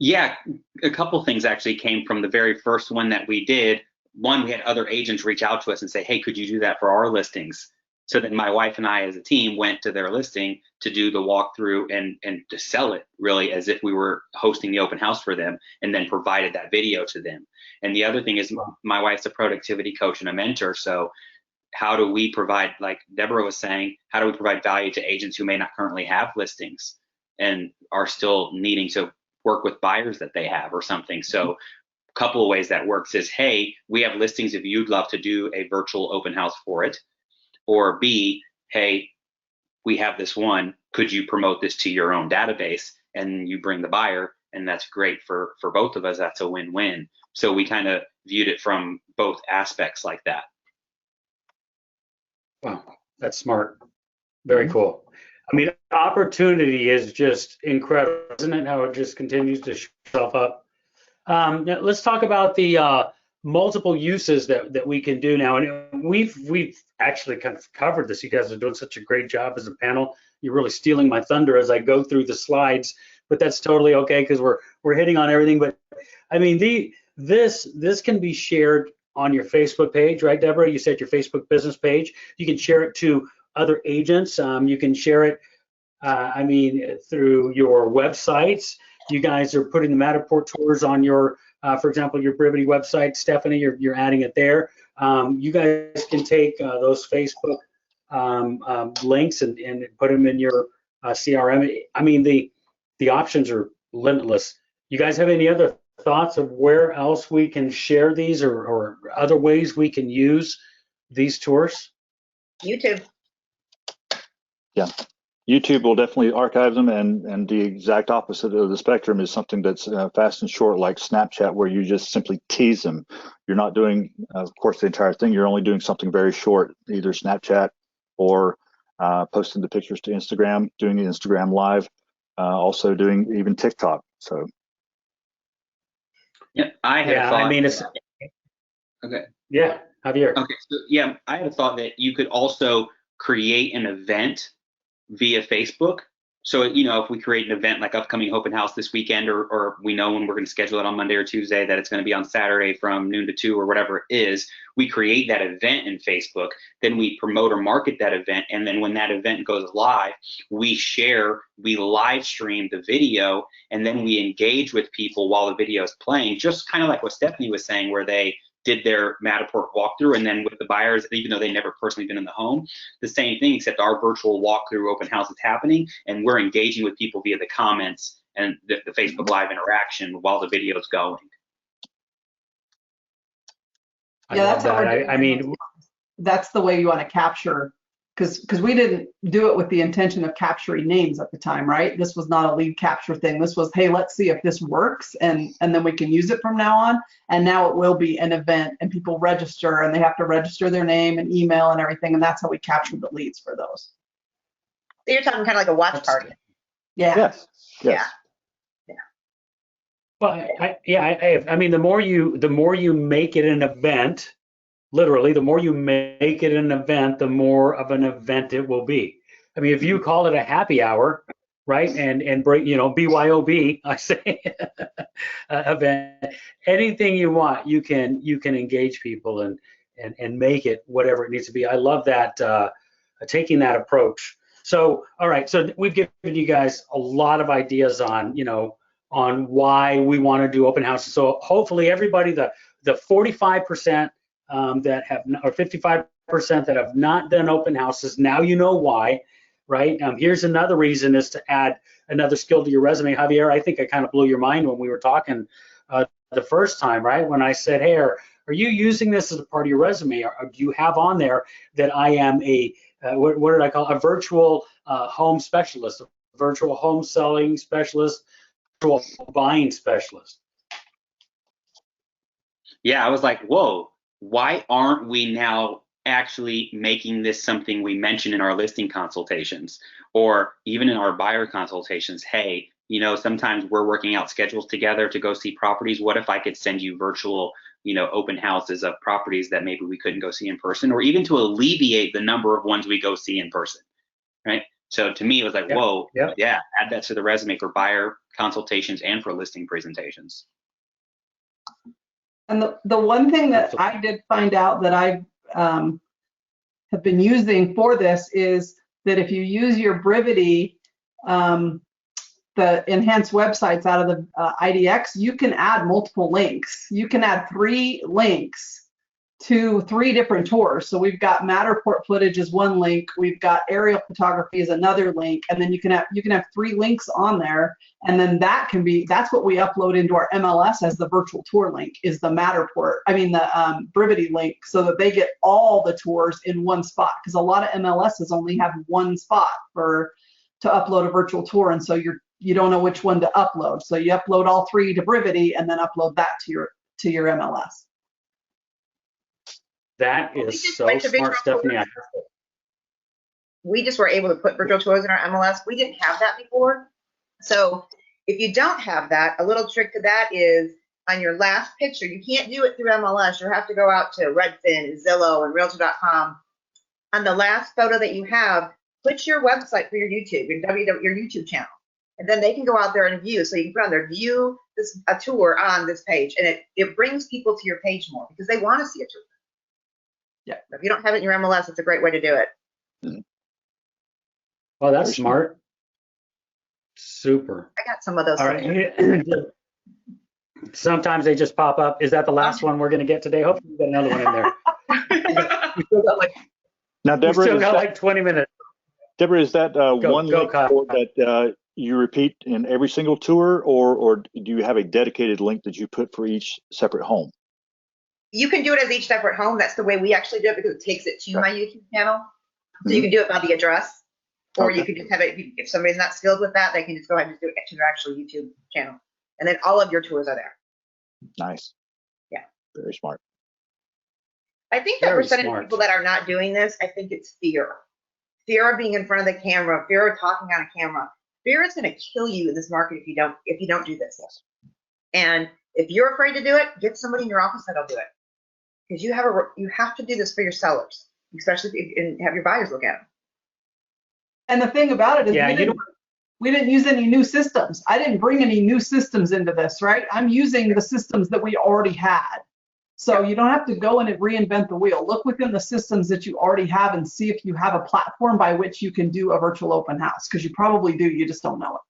Speaker 2: Yeah, a couple things actually came from the very first one that we did. One, we had other agents reach out to us and say, hey, could you do that for our listings? So then my wife and I as a team went to their listing to do the walkthrough and to sell it really as if we were hosting the open house for them, and then provided that video to them. And the other thing is my wife's a productivity coach and a mentor. So how do we provide, like Deborah was saying, how do we provide value to agents who may not currently have listings and are still needing to work with buyers that they have or something? So a couple of ways that works is, hey, we have listings if you'd love to do a virtual open house for it. Or B, hey, we have this one, could you promote this to your own database? And you bring the buyer, and that's great for both of us. That's a win-win. So we kind of viewed it from both aspects like that.
Speaker 1: Wow, that's smart. Very cool. I mean, opportunity is just incredible, isn't it? How it just continues to show itself up. Now let's talk about the multiple uses that we can do now. And we've actually kind of covered this. You guys are doing such a great job as a panel. You're really stealing my thunder as I go through the slides, but that's totally okay because we're hitting on everything. But I mean, this can be shared on your Facebook page, right, Deborah? You said your Facebook business page. You can share it to other agents. You can share it, through your websites. you guys are putting the Matterport tours on your, for example, your Brivity website. Stephanie, you're adding it there. You guys can take those Facebook links and put them in your CRM. I mean, the options are limitless. You guys have any other thoughts of where else we can share these, or other ways we can use these tours?
Speaker 4: YouTube.
Speaker 3: Yeah, YouTube will definitely archive them, and the exact opposite of the spectrum is something that's fast and short, like Snapchat, where you just simply tease them. You're not doing, of course, the entire thing. You're only doing something very short, either Snapchat or posting the pictures to Instagram, doing the Instagram live, also doing even TikTok. So.
Speaker 2: Yeah, I had a thought.
Speaker 1: I mean, it's
Speaker 2: okay.
Speaker 1: Yeah, Javier.
Speaker 2: Okay, so yeah, I had a thought that you could also create an event via Facebook. So, you know, if we create an event like upcoming open house this weekend, or we know when we're going to schedule it on Monday or Tuesday, that it's going to be on Saturday from noon to 2 or whatever it is, we create that event in Facebook, then we promote or market that event. And then when that event goes live, we live stream the video, and then we engage with people while the video is playing, just kind of like what Stephanie was saying, where they did their Matterport walkthrough, and then with the buyers, even though they never personally been in the home, the same thing, except our virtual walkthrough open house is happening, and we're engaging with people via the comments and the Facebook Live interaction while the video is going.
Speaker 5: Yeah, that's how we're doing it.
Speaker 1: I mean,
Speaker 5: that's the way you want to capture, because we didn't do it with the intention of capturing names at the time, right? This was not a lead capture thing. This was, hey, let's see if this works, and then we can use it from now on. And now it will be an event, and people register, and they have to register their name and email and everything, and that's how we capture the leads for those.
Speaker 4: So you're talking kind of like a watch party.
Speaker 5: Yeah.
Speaker 3: Yes.
Speaker 4: Yeah.
Speaker 1: well, I mean, the more you make it an event, literally, the more you make it an event, the more of an event it will be. I mean, if you call it a happy hour, right, and break, you know, BYOB, I say, event, anything you want, you can engage people and make it whatever it needs to be. I love that, taking that approach. So, all right, so we've given you guys a lot of ideas on, you know, on why we want to do open houses. So hopefully everybody, the 45% that have, or 55% that have not done open houses, now you know why, right? Here's another reason, is to add another skill to your resume. Javier, I think I kind of blew your mind when we were talking the first time, right? When I said, hey, are you using this as a part of your resume? Or do you have on there that I am a, what did I call, a virtual home specialist, a virtual home selling specialist, virtual buying specialist?
Speaker 2: Yeah, I was like, whoa, why aren't we now actually making this something we mention in our listing consultations, or even in our buyer consultations? Hey, you know, sometimes we're working out schedules together to go see properties. What if I could send you virtual, you know, open houses of properties that maybe we couldn't go see in person, or even to alleviate the number of ones we go see in person, right? So to me, it was like, whoa, yeah, add that to the resume for buyer consultations and for listing presentations.
Speaker 5: And the one thing that I did find out that I have been using for this is that if you use your Brivity, the enhanced websites out of the IDX, you can add multiple links. You can add 3 links to 3 different tours. So we've got Matterport footage as one link, we've got aerial photography as another link, and then you can have 3 links on there, and then that's what we upload into our MLS as the virtual tour link, is the Matterport, the Brivity link, so that they get all the tours in one spot, because a lot of MLSs only have one spot to upload a virtual tour, and so you don't know which one to upload. So you upload all 3 to Brivity and then upload that to your MLS.
Speaker 1: That is so smart, Stephanie.
Speaker 4: We just were able to put virtual tours in our MLS. We didn't have that before. So if you don't have that, a little trick to that is on your last picture, you can't do it through MLS. You have to go out to Redfin, Zillow, and Realtor.com. On the last photo that you have, put your website for your YouTube, your YouTube channel. And then they can go out there and view. So you can put on there, view a tour on this page. And it brings people to your page more because they want to see a tour. Yeah. If you don't have it in your MLS, it's a great way to do it.
Speaker 1: Well, that's smart. Super.
Speaker 4: I got some of those.
Speaker 1: All right. Sometimes they just pop up. Is that the last one we're going to get today? Hopefully we got another one in there. We still got like,
Speaker 3: Now, Deborah,
Speaker 1: like 20 minutes.
Speaker 3: Deborah, is that one
Speaker 1: go,
Speaker 3: link
Speaker 1: Kyle.
Speaker 3: that you repeat in every single tour, or do you have a dedicated link that you put for each separate home?
Speaker 4: You can do it as each separate home. That's the way we actually do it because it takes it to my YouTube channel. So you can do it by the address, or you can just have it. If somebody's not skilled with that, they can just go ahead and just do it to their actual YouTube channel. And then all of your tours are there.
Speaker 3: Nice.
Speaker 4: Yeah.
Speaker 3: Very smart.
Speaker 4: I think the
Speaker 1: Very
Speaker 4: percentage
Speaker 1: smart.
Speaker 4: of people that are not doing this, I think it's fear. Fear of being in front of the camera, fear of talking on a camera. Fear is going to kill you in this market if you don't do this. And if you're afraid to do it, get somebody in your office that'll do it. Because you have to do this for your sellers, especially and have your buyers look at them.
Speaker 5: And the thing about it is
Speaker 1: Yeah,
Speaker 5: we didn't use any new systems. I didn't bring any new systems into this, right? I'm using the systems that we already had. So you don't have to go in and reinvent the wheel. Look within the systems that you already have and see if you have a platform by which you can do a virtual open house, because you probably do, you just don't know it.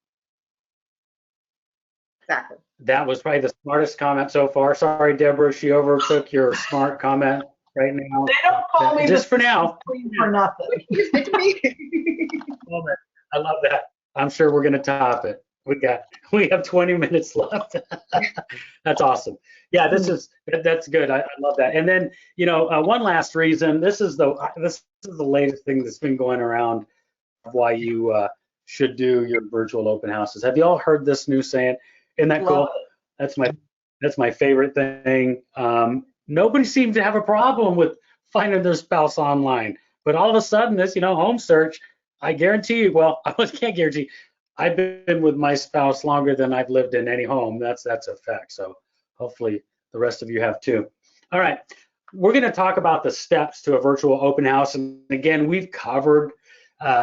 Speaker 4: Exactly.
Speaker 1: That was probably the smartest comment so far. Sorry, Deborah, she overtook your smart comment right now.
Speaker 5: They don't call me
Speaker 1: Just
Speaker 5: the
Speaker 1: for now.
Speaker 5: queen for nothing.
Speaker 1: I love that. I'm sure we're going to top it. We have 20 minutes left. That's awesome. Yeah, that's good. I love that. And then, one last reason. This is the latest thing that's been going around of why you should do your virtual open houses. Have you all heard this new saying? Isn't that cool? That's my favorite thing. Nobody seems to have a problem with finding their spouse online, but all of a sudden this, home search, I guarantee you, well, I can't guarantee, I've been with my spouse longer than I've lived in any home. That's a fact. So hopefully the rest of you have too. All right, we're going to talk about the steps to a virtual open house. And again, we've covered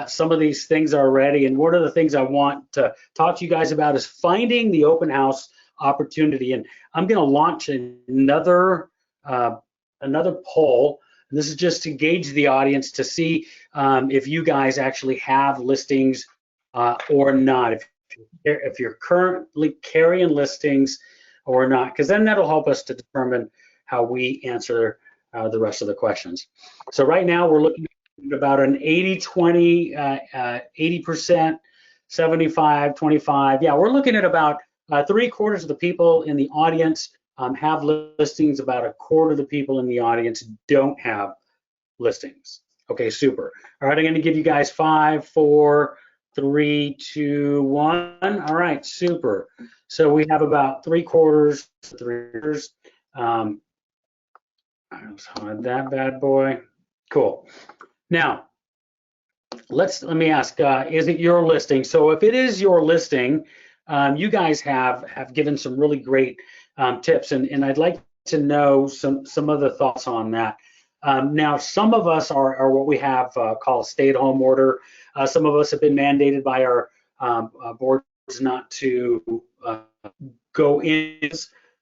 Speaker 1: some of these things already. And one of the things I want to talk to you guys about is finding the open house opportunity. And I'm going to launch another poll. And this is just to gauge the audience to see if you guys actually have listings or not. If you're currently carrying listings or not, because then that'll help us to determine how we answer the rest of the questions. So right now we're looking at about an 80-20, 80%, 75, 25. Yeah, we're looking at about 3/4 of the people in the audience have listings. About 1/4 of the people in the audience don't have listings. Okay, super. All right, I'm going to give you guys 5, 4, 3, 2, 1. All right, super. So we have about 3/4, 3/4. I just hide that bad boy. Cool. Now, let me ask, is it your listing? So if it is your listing, you guys have given some really great tips, and I'd like to know some other thoughts on that. Now, some of us are what we have called a stay-at-home order. Some of us have been mandated by our boards not to go in.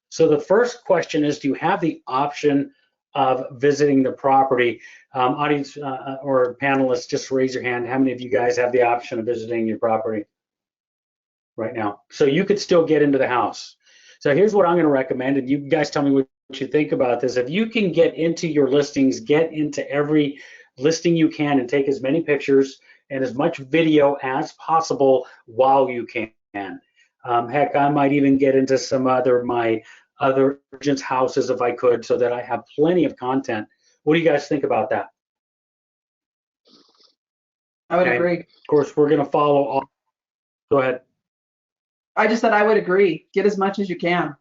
Speaker 1: So the first question is, do you have the option of visiting the property? Audience or panelists, just raise your hand. How many of you guys have the option of visiting your property right now? So you could still get into the house. So here's what I'm going to recommend, and you guys tell me what you think about this. If you can get into your listings, get into every listing you can and take as many pictures and as much video as possible while you can. Heck, I might even get into my other agents' houses if I could, so that I have plenty of content. What do you guys think about that?
Speaker 5: I would agree.
Speaker 1: Of course, we're going to follow all. Go ahead.
Speaker 5: I just said I would agree. Get as much as you can.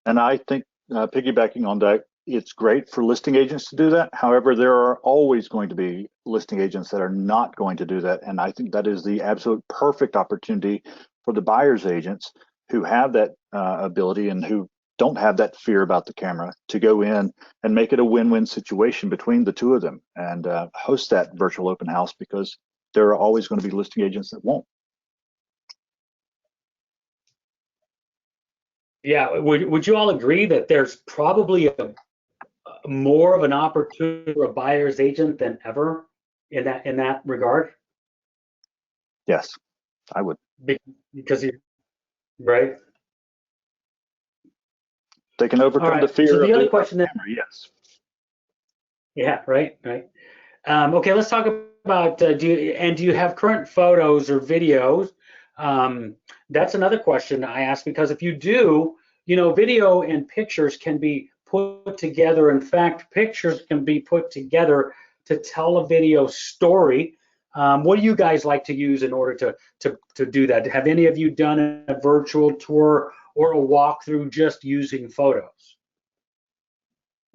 Speaker 3: And I think piggybacking on that, it's great for listing agents to do that. However, there are always going to be listing agents that are not going to do that. And I think that is the absolute perfect opportunity for the buyer's agents who have that ability and who don't have that fear about the camera to go in and make it a win-win situation between the two of them and host that virtual open house, because there are always going to be listing agents that won't.
Speaker 1: Yeah, would you all agree that there's probably more of an opportunity for a buyer's agent than ever in that regard?
Speaker 3: Yes, I would.
Speaker 1: because you, right?
Speaker 3: They can overcome
Speaker 1: All right,
Speaker 3: the fear
Speaker 1: so
Speaker 3: of
Speaker 1: the other
Speaker 3: the
Speaker 1: question that,
Speaker 3: camera, yes.
Speaker 1: yeah, right. Okay, let's talk about do you have current photos or videos? That's another question I ask, because if you do, video and pictures can be put together. In fact, pictures can be put together to tell a video story. What do you guys like to use in order to do that? Have any of you done a virtual tour or a walkthrough just using photos?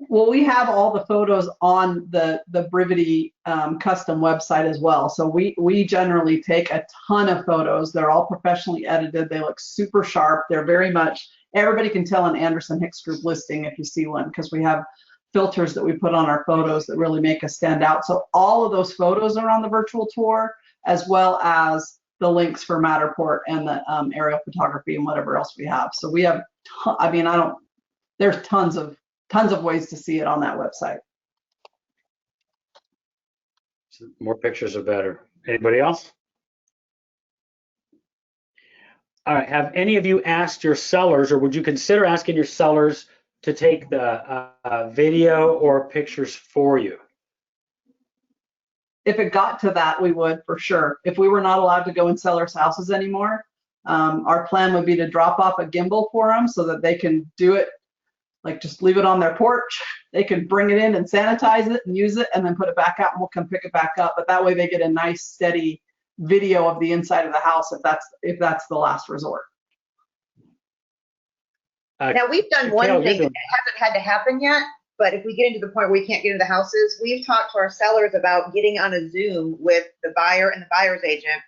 Speaker 5: Well, we have all the photos on the Brivity custom website as well. So we generally take a ton of photos. They're all professionally edited. They look super sharp. They're very much, everybody can tell an Anderson Hicks Group listing if you see one, because we have filters that we put on our photos that really make us stand out. So all of those photos are on the virtual tour, as well as the links for Matterport and the aerial photography and whatever else we have. So we have, there's tons of ways to see it on that website.
Speaker 1: More pictures are better. Anybody else? All right, have any of you asked your sellers, or would you consider asking your sellers to take the video or pictures for you?
Speaker 5: If it got to that, we would, for sure. If we were not allowed to go in sellers' houses anymore, our plan would be to drop off a gimbal for them so that they can do it, like just leave it on their porch. They can bring it in and sanitize it and use it and then put it back out, and we'll come pick it back up. But that way they get a nice steady video of the inside of the house if that's the last resort.
Speaker 4: Now, we've done one
Speaker 1: Kale,
Speaker 4: thing that hasn't had to happen yet, but if we get into the point where we can't get into the houses, we've talked to our sellers about getting on a Zoom with the buyer and the buyer's agent,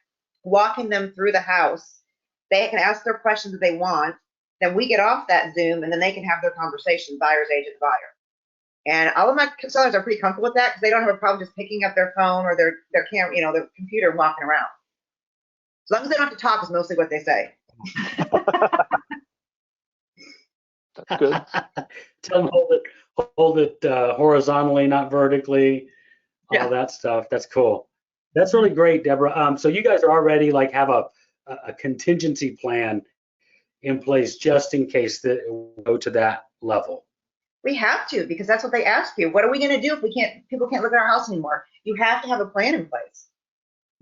Speaker 4: walking them through the house. They can ask their questions that they want. Then we get off that Zoom, and then they can have their conversation, buyer's agent, buyer. And all of my sellers are pretty comfortable with that, because they don't have a problem just picking up their phone or their camera, their computer and walking around. As long as they don't have to talk is mostly what they say.
Speaker 3: That's good.
Speaker 1: Tell them hold it horizontally, not vertically.
Speaker 4: Yeah.
Speaker 1: All that stuff. That's cool. That's really great, Deborah. So you guys are already have a contingency plan in place just in case that it will go to that level.
Speaker 4: We have to, because that's what they ask you. What are we going to do if people can't live in our house anymore? You have to have a plan in place.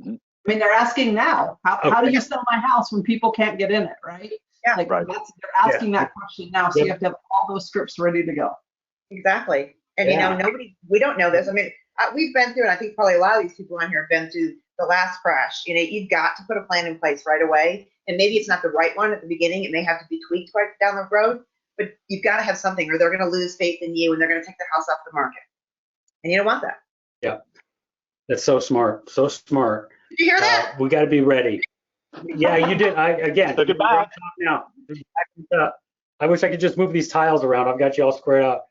Speaker 5: I mean, they're asking now, how do you sell my house when people can't get in it, right?
Speaker 4: Yeah.
Speaker 3: Right.
Speaker 5: They're asking that question now, so you have to have all those scripts ready to go.
Speaker 4: Exactly. And we don't know this. I mean, we've been through, and I think probably a lot of these people on here have been through the last crash. You've got to put a plan in place right away. And maybe it's not the right one at the beginning. It may have to be tweaked right down the road, but you've got to have something, or they're going to lose faith in you and they're going to take their house off the market. And you don't want that.
Speaker 1: Yeah. That's so smart. So smart.
Speaker 4: Did you hear that?
Speaker 1: We got to be ready. Yeah, you did.
Speaker 3: Took it back.
Speaker 1: Now, I wish I could just move these tiles around. I've got you all squared up.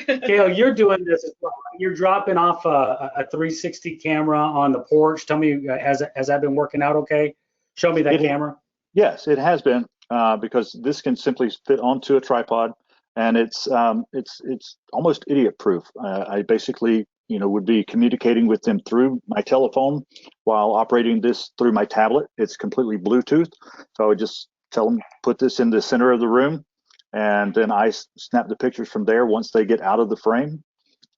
Speaker 1: Kale, you're doing this as well. You're dropping off a 360 camera on the porch. Tell me, has that been working out okay? Show me that camera.
Speaker 3: Yes, it has been, because this can simply fit onto a tripod, and it's almost idiot proof. I basically would be communicating with them through my telephone while operating this through my tablet. It's completely Bluetooth. So I would just tell them, put this in the center of the room, and then I snap the pictures from there once they get out of the frame,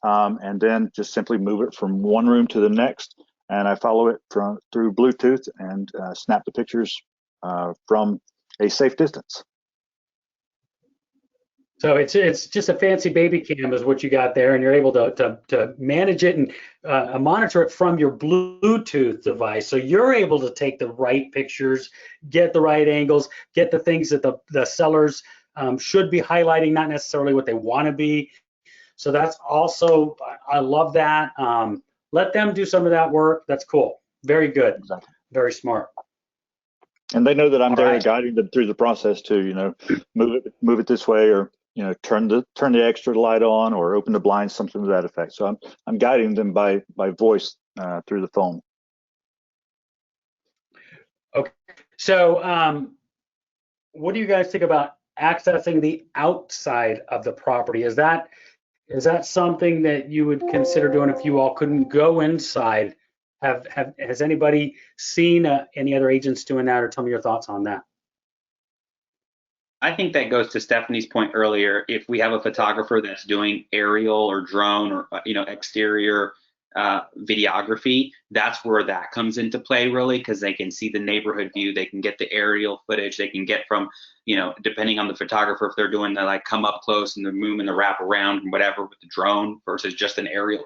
Speaker 3: and then just simply move it from one room to the next, and I follow it through Bluetooth and snap the pictures from a safe distance.
Speaker 1: So it's just a fancy baby cam is what you got there, and you're able to manage it and monitor it from your Bluetooth device. So you're able to take the right pictures, get the right angles, get the things that the sellers should be highlighting, not necessarily what they want to be. So that's also, I love that. Let them do some of that work. That's cool. Very good.
Speaker 3: Exactly.
Speaker 1: Very smart.
Speaker 3: And they know that I'm
Speaker 1: All
Speaker 3: there
Speaker 1: right.
Speaker 3: guiding them through the process too. Move it this way, or turn the extra light on, or open the blinds, something to that effect. So I'm guiding them by voice through the phone.
Speaker 1: Okay. So what do you guys think about accessing the outside of the property? Is that something that you would consider doing if you all couldn't go inside? Has anybody seen any other agents doing that, or tell me your thoughts on that?
Speaker 2: I think that goes to Stephanie's point earlier. If we have a photographer that's doing aerial or drone or exterior videography, that's where that comes into play really, because they can see the neighborhood view, they can get the aerial footage, they can get from, depending on the photographer, if they're doing the like come up close and the move and the wrap around and whatever with the drone versus just an aerial,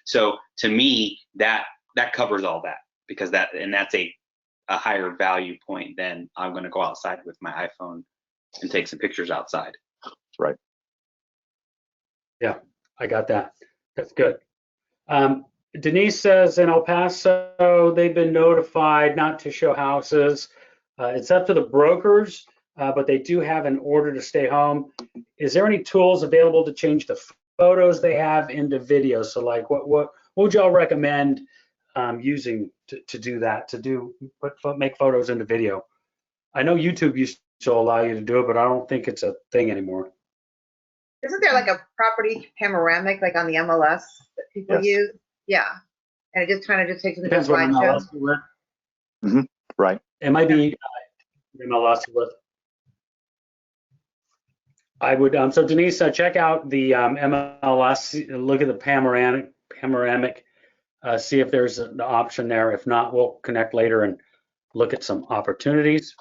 Speaker 2: So to me, that covers all that, because that's a higher value point than I'm going to go outside with my iPhone and take some pictures outside.
Speaker 3: Right.
Speaker 1: Yeah, I got that. That's good. Denise says in El Paso, they've been notified not to show houses. It's up to the brokers, but they do have an order to stay home. Is there any tools available to change the photos they have into videos? So like what would y'all recommend using to do that, make photos into video? I know YouTube used to allow you to do it, but I don't think it's a thing anymore.
Speaker 4: Isn't there like a property panoramic like on the MLS that people use? Yeah. And it just kind of takes it to the slideshow.
Speaker 3: Mm-hmm. Right.
Speaker 1: It might be MLS with. I would, so Denise, check out the MLS, look at the panoramic, see if there's an option there. If not, we'll connect later and look at some opportunities.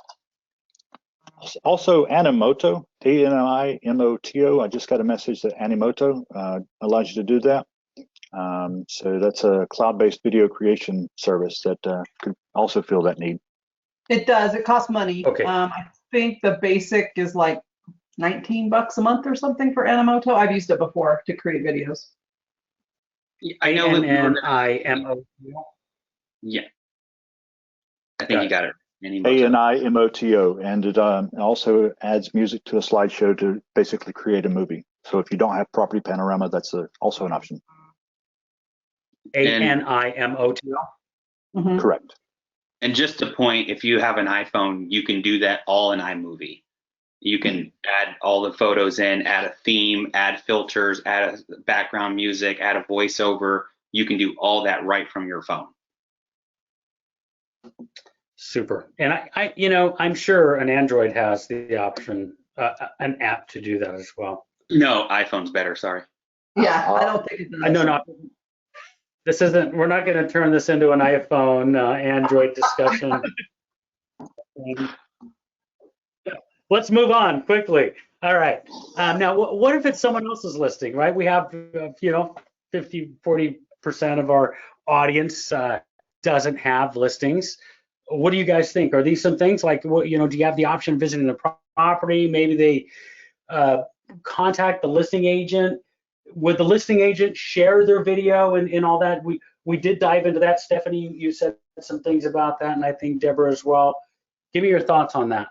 Speaker 3: Also, Animoto, Animoto. I just got a message that Animoto allows you to do that. So that's a cloud-based video creation service that could also fill that need.
Speaker 5: It does. It costs money.
Speaker 1: Okay.
Speaker 5: I think the basic is like $19 a month or something for Animoto. I've used it before to create videos.
Speaker 2: I know.
Speaker 1: Animoto.
Speaker 2: Yeah. I think you got it.
Speaker 3: Animoto, and it also adds music to a slideshow to basically create a movie. So if you don't have property panorama, that's also an option.
Speaker 1: Animoto.
Speaker 5: Mm-hmm.
Speaker 3: Correct.
Speaker 2: And just to point, if you have an iPhone, you can do that all in iMovie. You can add all the photos in, add a theme, add filters, add a background music, add a voiceover. You can do all that right from your phone.
Speaker 1: Super. And I'm sure an Android has the option, an app to do that as well.
Speaker 2: No, iPhone's better. Sorry.
Speaker 5: Yeah, I don't think it does.
Speaker 1: No. We're not going to turn this into an iPhone Android discussion. Let's move on quickly. All right. Now, what if it's someone else's listing, right? We have, 40% of our audience doesn't have listings. What do you guys think? Are these some things like, do you have the option of visiting the property? Maybe they contact the listing agent. Would the listing agent share their video and all that? We did dive into that. Stephanie, you said some things about that, and I think Deborah as well. Give me your thoughts on that.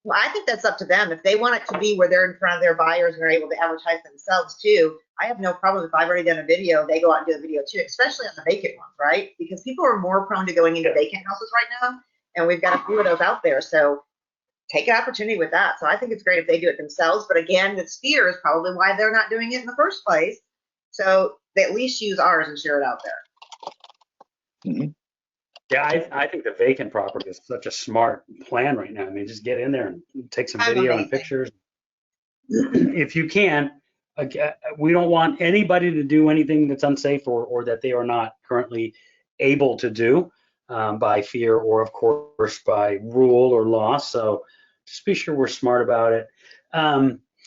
Speaker 4: Well, I think that's up to them. If they want it to be where they're in front of their buyers and they're able to advertise themselves too, I have no problem. If I've already done a video, they go out and do a video too, especially on the vacant ones, right? Because people are more prone to going into vacant houses right now, and we've got a few of those out there. So take an opportunity with that. So I think it's great if they do it themselves. But again, this fear is probably why they're not doing it in the first place. So they at least use ours and share it out there.
Speaker 3: Mm-hmm.
Speaker 1: Yeah, I think the vacant property is such a smart plan right now. I mean, just get in there and take some video and pictures. If you can, we don't want anybody to do anything that's unsafe or that they are not currently able to do by fear or, of course, by rule or law. So just be sure we're smart about it.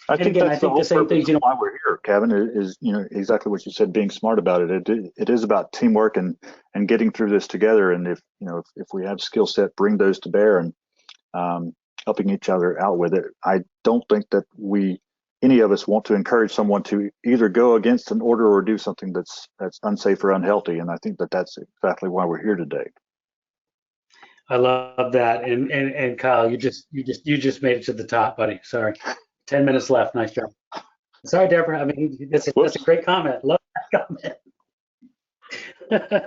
Speaker 3: I think the same thing.
Speaker 1: Things,
Speaker 3: why we're here, Cavin, is exactly what you said. Being smart about it. It is about teamwork and getting through this together. And if we have skill set, bring those to bear and helping each other out with it. I don't think that any of us want to encourage someone to either go against an order or do something that's unsafe or unhealthy. And I think that's exactly why we're here today.
Speaker 1: I love that. And Kyle, you just made it to the top, buddy. Sorry. 10 minutes left. Nice job. Sorry, Deborah. I mean, that's a great comment. Love that comment.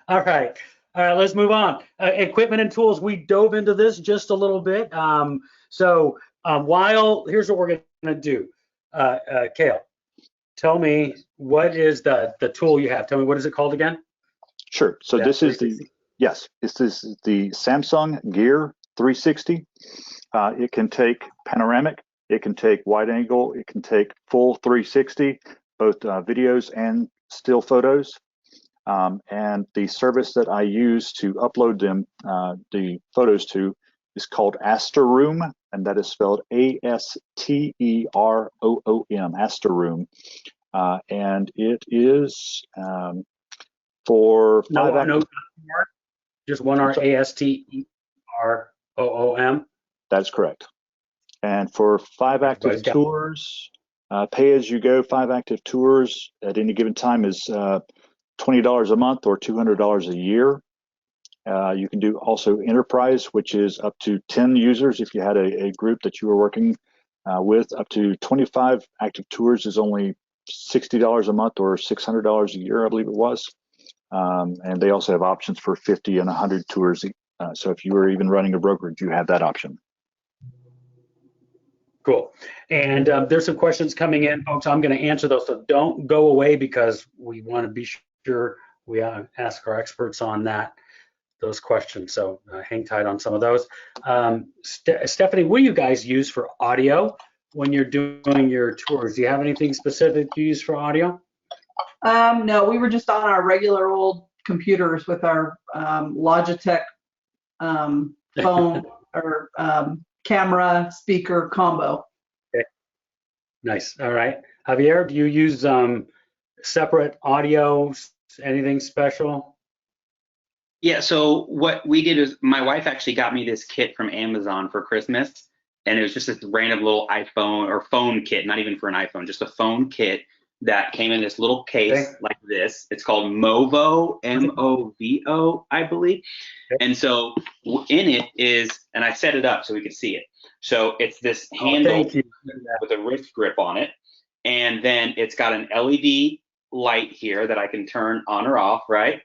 Speaker 1: All right. Let's move on. Equipment and tools. We dove into this just a little bit. Here's what we're going to do. Kale, tell me, what is the tool you have? Tell me, what is it called again?
Speaker 3: Sure. So
Speaker 1: Yeah,
Speaker 3: this is
Speaker 1: 360.
Speaker 3: this is the Samsung Gear 360. It can take panoramic, it can take wide angle, it can take full 360, both videos and still photos. And the service that I use to upload them, the photos to, is called Asteroom, and that is spelled Asteroom, Asteroom. And it is for
Speaker 1: Just one R, Asteroom.
Speaker 3: That's correct. And for 5 active tours, pay as you go, 5 active tours at any given time is $20 a month or $200 a year. You can do also enterprise, which is up to 10 users. If you had a group that you were working with, up to 25 active tours is only $60 a month or $600 a year, I believe it was. And they also have options for 50 and 100 tours. So if you were even running a brokerage, you have that option.
Speaker 1: Cool. And there's some questions coming in, folks. I'm going to answer those, so don't go away because we want to be sure we ask our experts on those questions. So hang tight on some of those. Stephanie, what do you guys use for audio when you're doing your tours? Do you have anything specific you use for audio?
Speaker 5: No, we were just on our regular old computers with our Logitech phone or camera speaker combo.
Speaker 1: Okay. Nice. All right. Javier, do you use separate audio, anything special?
Speaker 2: Yeah, so what we did is my wife actually got me this kit from Amazon for Christmas, and it was just this random little iPhone or phone kit, not even for an iPhone, just a phone kit that came in this little case like this. It's called Movo, M-O-V-O, I believe. Okay. And so in it is, and I set it up so we could see it. So it's this handle with a wrist grip on it. And then it's got an LED light here that I can turn on or off, right?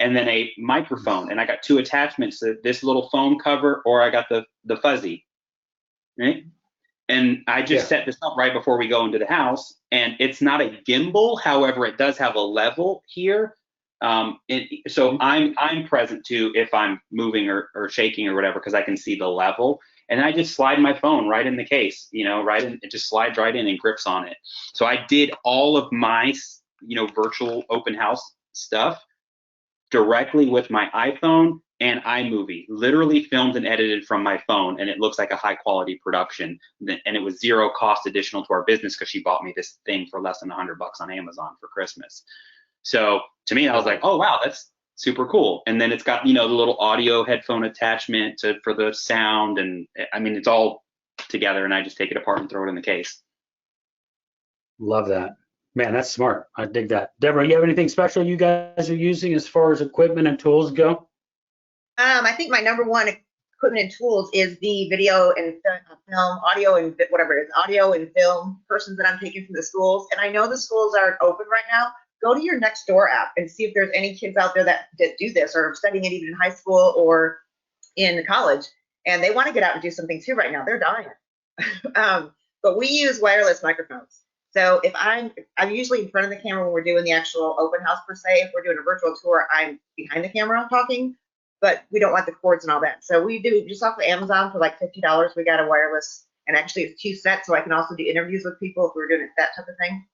Speaker 2: And then a microphone. And I got 2 attachments, this little foam cover, or I got the fuzzy, right? And I just set this up right before we go into the house, and it's not a gimbal. However, it does have a level here. So I'm present too if I'm moving or shaking or whatever, because I can see the level. And I just slide my phone right in the case, right in, it just slides right in and grips on it. So I did all of my, virtual open house stuff directly with my iPhone and iMovie, literally filmed and edited from my phone, and it looks like a high quality production. And it was zero cost additional to our business because she bought me this thing for less than $100 on Amazon for Christmas. So to me, I was like, oh wow, that's super cool. And then it's got the little audio headphone attachment for the sound, and I mean it's all together, and I just take it apart and throw it in the case.
Speaker 1: Love that. Man, that's smart. I dig that. Deborah, you have anything special you guys are using as far as equipment and tools go?
Speaker 4: I think my number one equipment and tools is the video and film, audio and whatever it is, audio and film persons that I'm taking from the schools. And I know the schools aren't open right now. Go to your Nextdoor app and see if there's any kids out there that do this or are studying it even in high school or in college. And they want to get out and do something too right now. They're dying. But we use wireless microphones. So if I'm usually in front of the camera when we're doing the actual open house per se. If we're doing a virtual tour, I'm behind the camera talking, but we don't want the cords and all that. So we do just off of Amazon for like $50. We got a wireless, and actually it's 2 sets, so I can also do interviews with people if we're doing that type of thing.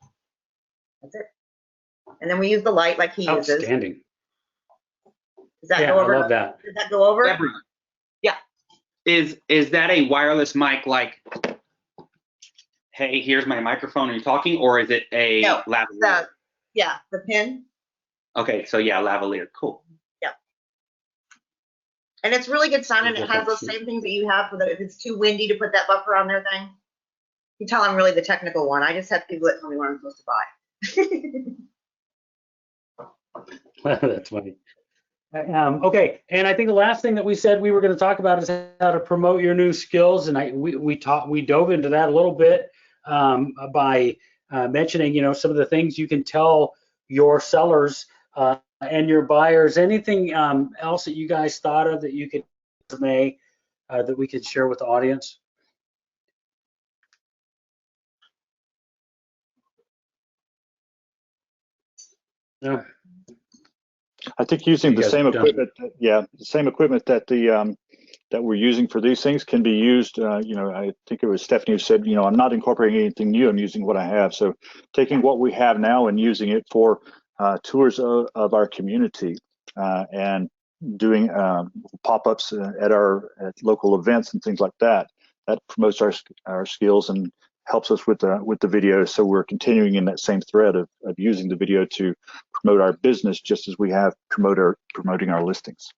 Speaker 4: That's it. And then we use the light like he uses.
Speaker 1: Outstanding.
Speaker 4: Does that go over?
Speaker 1: I love that.
Speaker 4: Does that go over?
Speaker 2: Deborah,
Speaker 4: yeah.
Speaker 2: Is that a wireless mic like, hey, here's my microphone and you're talking, or is it a lavalier?
Speaker 4: The pin.
Speaker 2: Okay, so yeah, lavalier, cool.
Speaker 4: Yeah. And it's really good sound, and it has those same things that you have for if it's too windy to put that buffer on their thing. You tell I'm really the technical one. I just have people that tell me what I'm supposed to buy.
Speaker 1: That's funny. Okay, and I think the last thing that we said we were going to talk about is how to promote your new skills, and we dove into that a little bit by mentioning, some of the things you can tell your sellers and your buyers. Anything else that you guys thought of that you could that we could share with the audience? No.
Speaker 3: I think using
Speaker 1: You
Speaker 3: the
Speaker 1: guys
Speaker 3: same
Speaker 1: have done-
Speaker 3: equipment, the same equipment that that we're using for these things can be used. I think it was Stephanie who said, I'm not incorporating anything new. I'm using what I have. So taking what we have now and using it for tours of our community and doing pop-ups at local events and things like that. That promotes our skills and helps us with the video. So we're continuing in that same thread of using the video to promote our business, just as we have promoting our listings.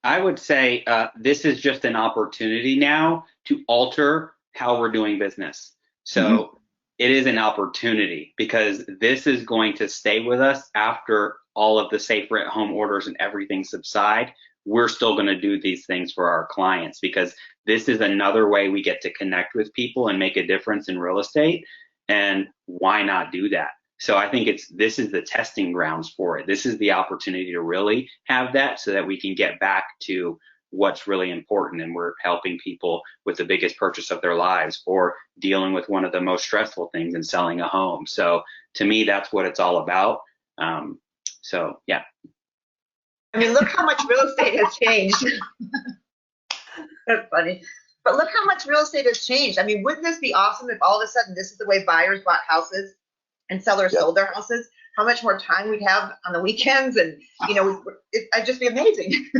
Speaker 2: I would say this is just an opportunity now to alter how we're doing business. So it is an opportunity because this is going to stay with us after all of the safer at home orders and everything subside. We're still going to do these things for our clients because this is another way we get to connect with people and make a difference in real estate. And why not do that? So I think this is the testing grounds for it. This is the opportunity to really have that so that we can get back to what's really important. And we're helping people with the biggest purchase of their lives or dealing with one of the most stressful things in selling a home. So to me, that's what it's all about. So yeah.
Speaker 4: I mean, look how much real estate has changed. That's funny. But look how much real estate has changed. I mean, wouldn't this be awesome if all of a sudden this is the way buyers bought houses and sellers sold their houses? How much more time we'd have on the weekends, and it'd just be amazing.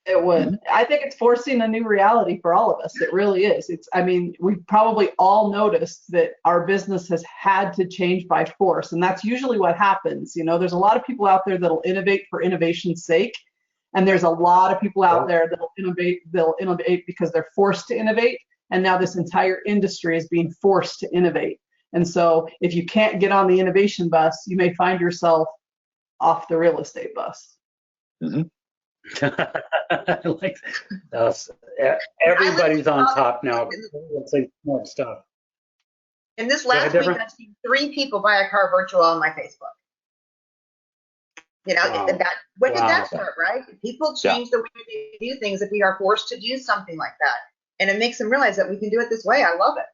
Speaker 5: It would. I think it's forcing a new reality for all of us. It really is. We've probably all noticed that our business has had to change by force, and that's usually what happens. There's a lot of people out there that'll innovate for innovation's sake, and there's a lot of people out there that'll innovate. They'll innovate because they're forced to innovate, and now this entire industry is being forced to innovate. And so if you can't get on the innovation bus, you may find yourself off the real estate bus.
Speaker 1: I like that. Everybody's on top now. Let's say more stuff.
Speaker 4: And this last week, I've seen 3 people buy a car virtual on my Facebook.
Speaker 1: Wow.
Speaker 4: When did that start, right? People change the way they do things if we are forced to do something like that. And it makes them realize that we can do it this way. I love it.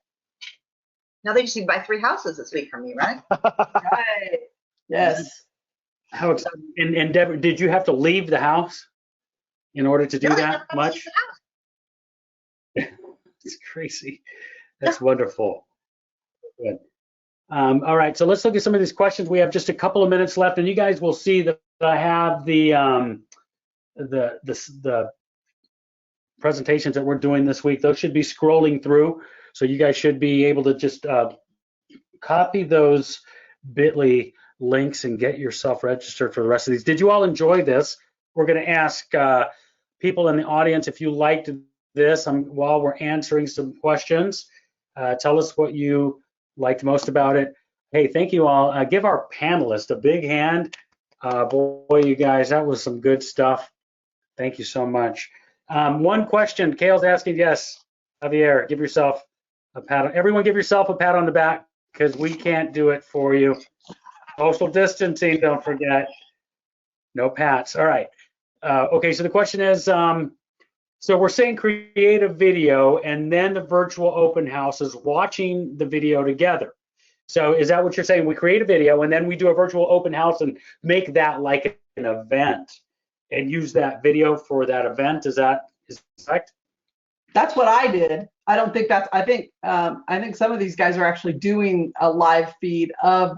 Speaker 4: Now they just need to buy 3 houses this week from me, right?
Speaker 5: Right. Yes.
Speaker 1: How exciting. And Deborah, did you have to leave the house in order to do that much? It's crazy. That's wonderful. Good. All right, so let's look at some of these questions. We have just a couple of minutes left, and you guys will see that I have the presentations that we're doing this week. Those should be scrolling through, so you guys should be able to just copy those bit.ly links and get yourself registered for the rest of these. Did you all enjoy this? We're going to ask people in the audience if you liked this while we're answering some questions. Tell us what you liked most about it. Hey, thank you all. Give our panelists a big hand. Boy, you guys, that was some good stuff. Thank you so much. One question, Kale's asking, yes, Xavier, give yourself a pat. Everyone give yourself a pat on the back because we can't do it for you. Social distancing, don't forget. No pats. All right. Okay, so the question is, so we're saying create a video and then the virtual open house is watching the video together. So is that what you're saying? We create a video and then we do a virtual open house and make that like an event and use that video for that event? Is that correct?
Speaker 5: That's what I did. I don't think that's, I think some of these guys are actually doing a live feed of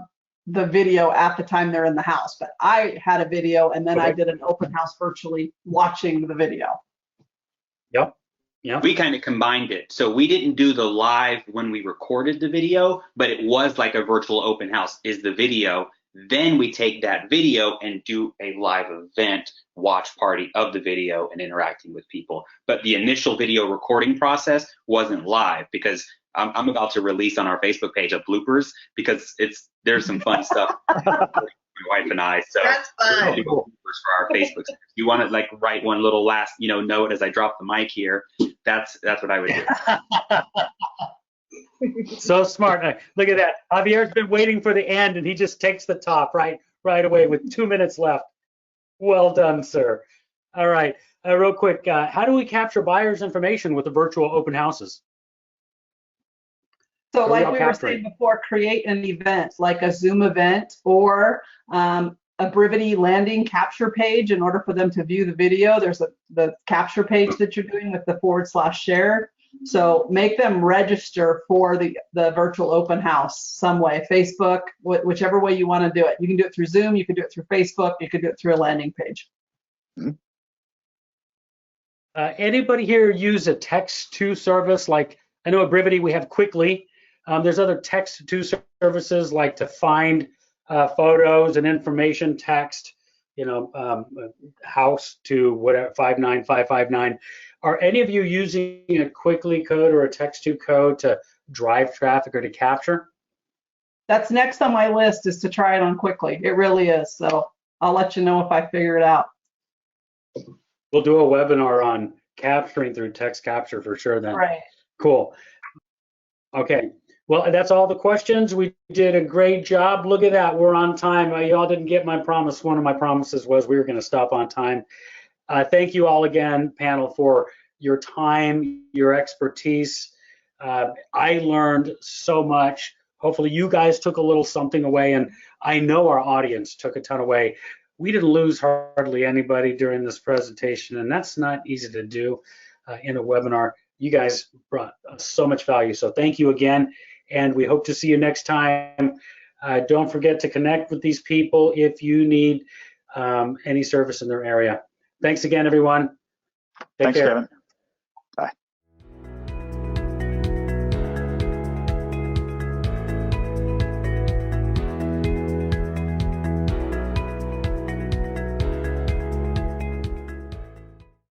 Speaker 5: the video at the time they're in the house, but I had a video and then I did an open house virtually watching the video.
Speaker 1: Yep. Yeah.
Speaker 2: We kind of combined it. So we didn't do the live when we recorded the video, but it was like a virtual open house is the video. Then we take that video and do a live event watch party of the video and interacting with people. But the initial video recording process wasn't live because I'm about to release on our Facebook page of bloopers because there's some fun stuff. My wife and I, so
Speaker 4: that's fun.
Speaker 2: Do bloopers for our Facebook. If you want to like write one little last note as I drop the mic here, that's what I would do.
Speaker 1: So smart. Look at that. Javier's been waiting for the end and he just takes the top right away with 2 minutes left. Well done, sir. All right. Real quick, how do we capture buyers' information with the virtual open houses?
Speaker 5: So
Speaker 1: What are
Speaker 5: like
Speaker 1: y'all
Speaker 5: we were
Speaker 1: capturing?
Speaker 5: saying before, create an event like a Zoom event or a Brivity landing capture page in order for them to view the video. There's the capture page that you're doing with the /share. So make them register for the virtual open house some way, Facebook, whichever way you want to do it. You can do it through Zoom, you can do it through Facebook, you can do it through a landing page.
Speaker 1: Anybody here use a text-to service? Like, I know at Brivity we have Quickly. There's other text-to services like to find photos and information text, house to whatever 59559. Are any of you using a Quickly code or a text-to code to drive traffic or to capture?
Speaker 5: That's next on my list, is to try it on Quickly. It really is. So I'll let you know if I figure it out.
Speaker 1: We'll do a webinar on capturing through text capture for sure then.
Speaker 5: Right.
Speaker 1: Cool. Okay. Well, that's all the questions. We did a great job. Look at that. We're on time. Y'all didn't get my promise. One of my promises was we were going to stop on time. Thank you all again, panel, for your time, your expertise. I learned so much. Hopefully you guys took a little something away, and I know our audience took a ton away. We didn't lose hardly anybody during this presentation, and that's not easy to do in a webinar. You guys brought so much value, so thank you again, and we hope to see you next time. Don't forget to connect with these people if you need any service in their area. Thanks again, everyone. Take care.
Speaker 3: Kevin.